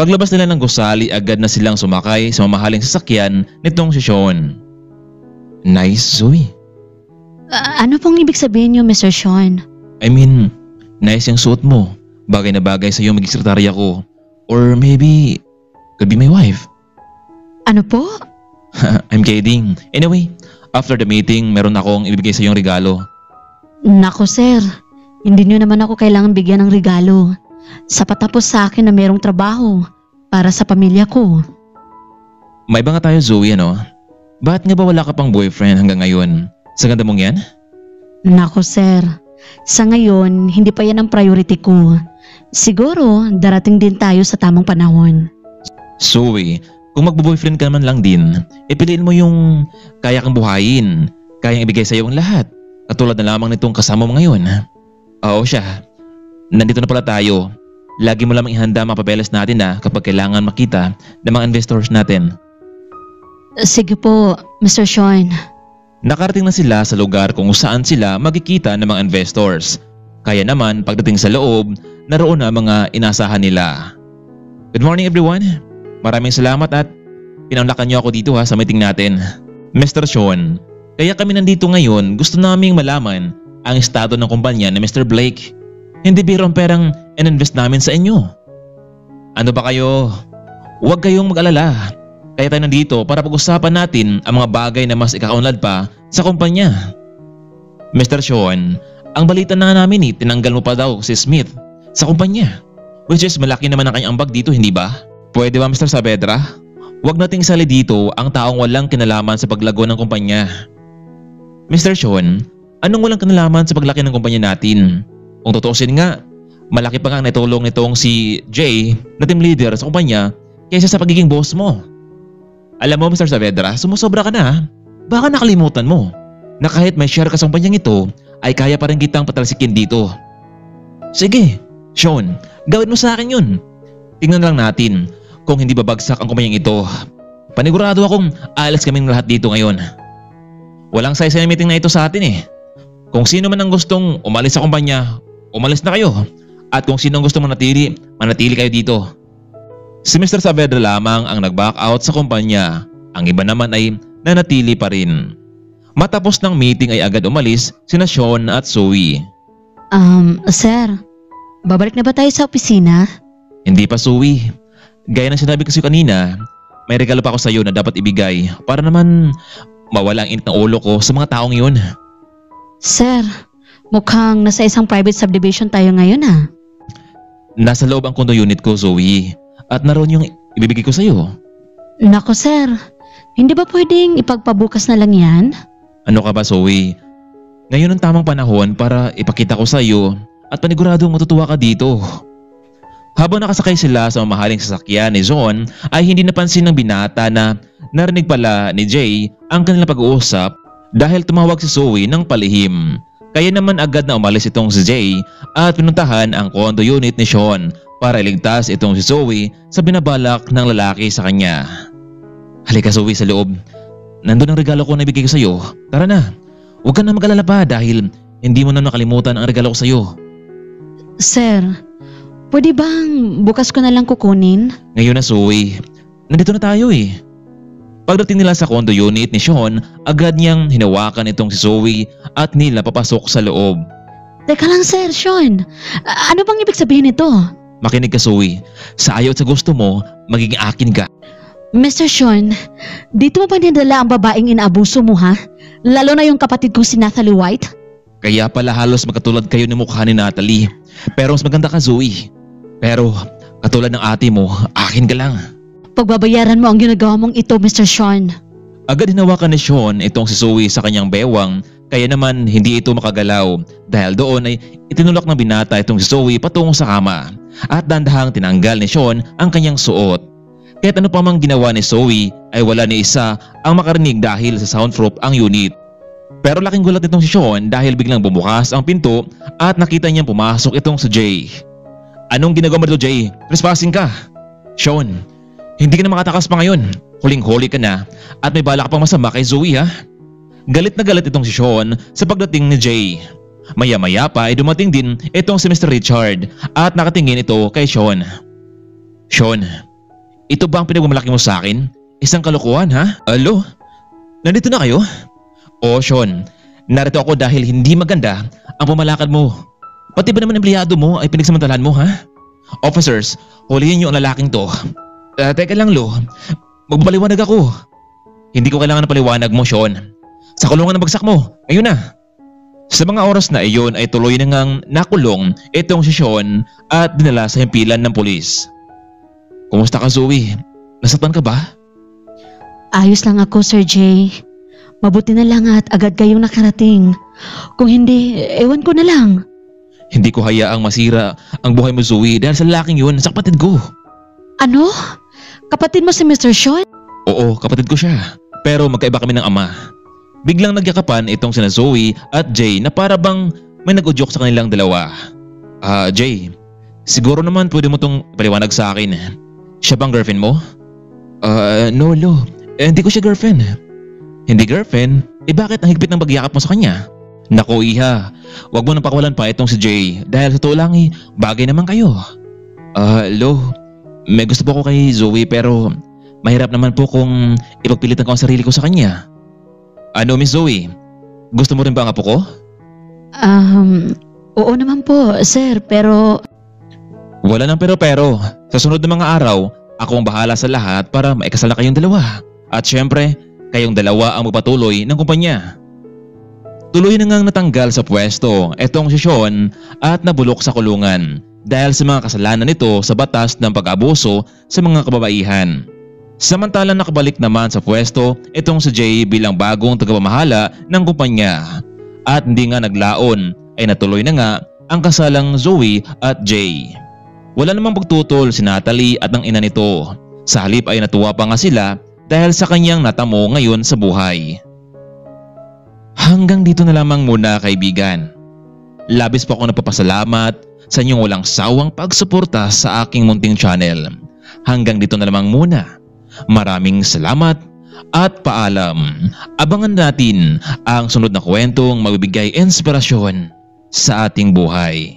Paglabas nila ng gusali agad na silang sumakay sa mamahaling sasakyan nitong si Sean. Nice Zoe. Ano pong ibig sabihin niyo Mr. Sean? I mean, nice yung suot mo. Bagay na bagay sa iyo maging sekretarya ko. Or maybe, could be my wife. Ano po? I'm kidding. Anyway, After the meeting, meron akong ibibigay sa iyong regalo. Nako sir, hindi niyo naman ako kailangan bigyan ng regalo. Sapat tapos sa akin na merong trabaho para sa pamilya ko. May ba nga tayo, Zoe, ano? Bakit nga ba wala ka pang boyfriend hanggang ngayon? Sa ganda mong yan? Nako sir, sa ngayon hindi pa yan ang priority ko. Siguro darating din tayo sa tamang panahon. Zoe, kung magbo-boyfriend ka naman lang din, piliin mo yung kaya kang buhayin, kayang ibigay sa iyo ang lahat. Katulad na lamang nitong kasama mo ngayon. Oo siya, nandito na pala tayo. Lagi mo lamang ihanda mga papeles natin kapag kailangan makita ng mga investors natin. Sige po, Mr. Sean. Nakarating na sila sa lugar kung saan sila magkikita ng mga investors. Kaya naman pagdating sa loob, naroon na mga inasahan nila. Good morning everyone. Maraming salamat at pinaunlakan niyo ako dito sa meeting natin. Mr. Sean, kaya kami nandito ngayon, gusto naming malaman ang estado ng kumpanya ni Mr. Blake. Hindi biro ang perang in-invest namin sa inyo. Ano ba kayo? Huwag kayong mag-alala. Kaya tayo nandito para pag-usapan natin ang mga bagay na mas ikakaunlad pa sa kumpanya. Mr. Sean, ang balita na namin tinanggal mo pa daw si Smith sa kumpanya. Which is malaki naman ang kanyang ambag dito, hindi ba? Pwede ba Mr. Saavedra? Huwag nating isali dito ang taong walang kinalaman sa paglago ng kumpanya. Mr. Sean, anong walang kinalaman sa paglaki ng kumpanya natin? Kung tutuusin nga, malaki pa nga naitulong nitong si Jay na team leader sa kumpanya kaysa sa pagiging boss mo. Alam mo Mr. Saavedra, sumusobra ka na. Baka nakalimutan mo na kahit may share ka sa kumpanyang ito ay kaya pa rin kitang patalsikin dito. Sige, Sean, gawin mo sa akin yun. Tingnan lang natin kung hindi babagsak ang kumpanyang ito. Panigurado akong alas kaming lahat dito ngayon. Walang saysay meeting na ito sa atin Kung sino man ang gustong umalis sa kumpanya, umalis na kayo. At kung sino ang gustong manatili, manatili kayo dito. Si Mr. Saavedra lamang ang nag-back out sa kumpanya. Ang iba naman ay nanatili pa rin. Matapos ng meeting ay agad umalis sina Sean at Zoe. Sir, babalik na ba tayo sa opisina? Hindi pa Zoe. Gaya ng sinabi ko sa'yo kanina, may regalo pa ako sa iyo na dapat ibigay para naman mawala ang init ng ulo ko sa mga taong yun. Sir, mukhang nasa isang private subdivision tayo ngayon Nasa loob ang condo unit ko, Zoe. At naroon yung ibibigay ko sa iyo. Nako sir, hindi ba pwedeng ipagpabukas na lang yan? Ano ka ba, Zoe? Ngayon ang tamang panahon para ipakita ko sa iyo at paniguradong matutuwa ka dito. Habang nakasakay sila sa mamahaling sasakyan ni John ay hindi napansin ng binata na narinig pala ni Jay ang kanilang pag-uusap dahil tumawag si Zoe ng palihim. Kaya naman agad na umalis itong si Jay at pinuntahan ang condo unit ni Sean para iligtas itong si Zoe sa binabalak ng lalaki sa kanya. Halika Zoe sa loob. Nandun ang regalo ko na ibigay ko sa iyo. Tara na. Huwag ka na mag-alala pa dahil hindi mo na nakalimutan ang regalo ko sa iyo. Sir, pwede bang bukas ko na lang kukunin? Ngayon na Zoe. Nandito na tayo Pagdating nila sa condo unit ni Sean, agad niyang hinawakan itong si Zoe at nila papasok sa loob. Teka lang sir, Sean. Ano bang ibig sabihin nito? Makinig ka Zoe. Sa ayaw at sa gusto mo, magiging akin ka. Mr. Sean, dito mo ba dinadala ang babaeng inaabuso mo Lalo na yung kapatid ko si Natalie White? Kaya pala halos magkatulad kayo ng mukha ni Natalie. Pero mas maganda ka Zoe. Pero katulad ng ate mo, akin ka lang. Pagbabayaran mo ang ginagawa mong ito, Mr. Sean. Agad hinawakan ni Sean itong si Zoe sa kanyang bewang kaya naman hindi ito makagalaw dahil doon ay itinulak ng binata itong si Zoe patungo sa kama at dandahang tinanggal ni Sean ang kanyang suot. Kahit ano pa mang ginawa ni Zoe ay wala ni isa ang makarinig dahil sa soundproof ang unit. Pero laking gulat nitong si Sean dahil biglang bumukas ang pinto at nakita niyang pumasok itong si Jay. Anong ginagawa mo dito Jay? Trespassing ka. Sean, hindi ka na makatakas pa ngayon. Huling-huli ka na at may bala ka pang masama kay Zoe Galit na galit itong si Sean sa pagdating ni Jay. Maya-maya pa ay dumating din itong si Mr. Richard at nakatingin ito kay Sean. Sean, ito ba ang pinagmamalaki mo sa akin? Isang kalokohan Alo? Nandito na kayo? Oo Sean, narito ako dahil hindi maganda ang pumalakad mo. Pati ba naman empleyado mo ay pinagsamantalahan mo Officers, hulihin niyo ang lalaking to. Teka lang Lo, magpapaliwanag ako. Hindi ko kailangan ng paliwanag mo Sean. Sa kulungan ng bagsak mo, ngayon na. Sa mga oras na iyon ay tuloy na ngang nakulong itong si Sean at dinala sa himpilan ng pulis. Kumusta ka, Zoe? Nasaktan ka ba? Ayos lang ako, Sir Jay. Mabuti na lang at agad kayong nakarating. Kung hindi, ewan ko na lang. Hindi ko hayaang masira ang buhay mo, Zoe, dahil sa lalaking yun sa kapatid ko. Ano? Kapatid mo si Mr. Sean? Oo, kapatid ko siya. Pero magkaiba kami ng ama. Biglang nagyakapan itong sina Zoe at Jay na para bang may nag-udyok sa kanilang dalawa. Jay, siguro naman pwede mo tong paliwanag sa akin. Siya bang girlfriend mo? No, Lo. Hindi ko siya girlfriend. Hindi girlfriend? Bakit ang higpit ng pagyakap mo sa kanya? Naku, Iha, wag mo nang pakawalan pa itong si Jay dahil sa totoo lang bagay naman kayo. Lo, may gusto po ko kay Zoe pero mahirap naman po kung ipagpilitan ko ang sarili ko sa kanya. Ano, Miss Zoe? Gusto mo rin ba ang apo ko? Oo naman po, sir, pero... Wala nang pero. Sa sunod na mga araw, ako ang bahala sa lahat para maikasal na kayong dalawa. At syempre, kayong dalawa ang magpatuloy ng kumpanya. Tuloy na ngang natanggal sa pwesto itong si Sean at nabulok sa kulungan dahil sa mga kasalanan nito sa batas ng pag-abuso sa mga kababaihan. Samantalang nakabalik naman sa pwesto itong si Jay bilang bagong tagapamahala ng kumpanya. At hindi nga naglaon ay natuloy na nga ang kasalang Zoe at Jay. Wala namang pagtutol si Natalie at ang ina nito. Sa halip ay natuwa pa nga sila dahil sa kanyang natamo ngayon sa buhay. Hanggang dito na lamang muna, kaibigan. Labis po ako nagpapasalamat sa inyong walang sawang pagsuporta sa aking munting channel. Hanggang dito na lamang muna. Maraming salamat at paalam. Abangan natin ang sunod na kwentong magbibigay inspirasyon sa ating buhay.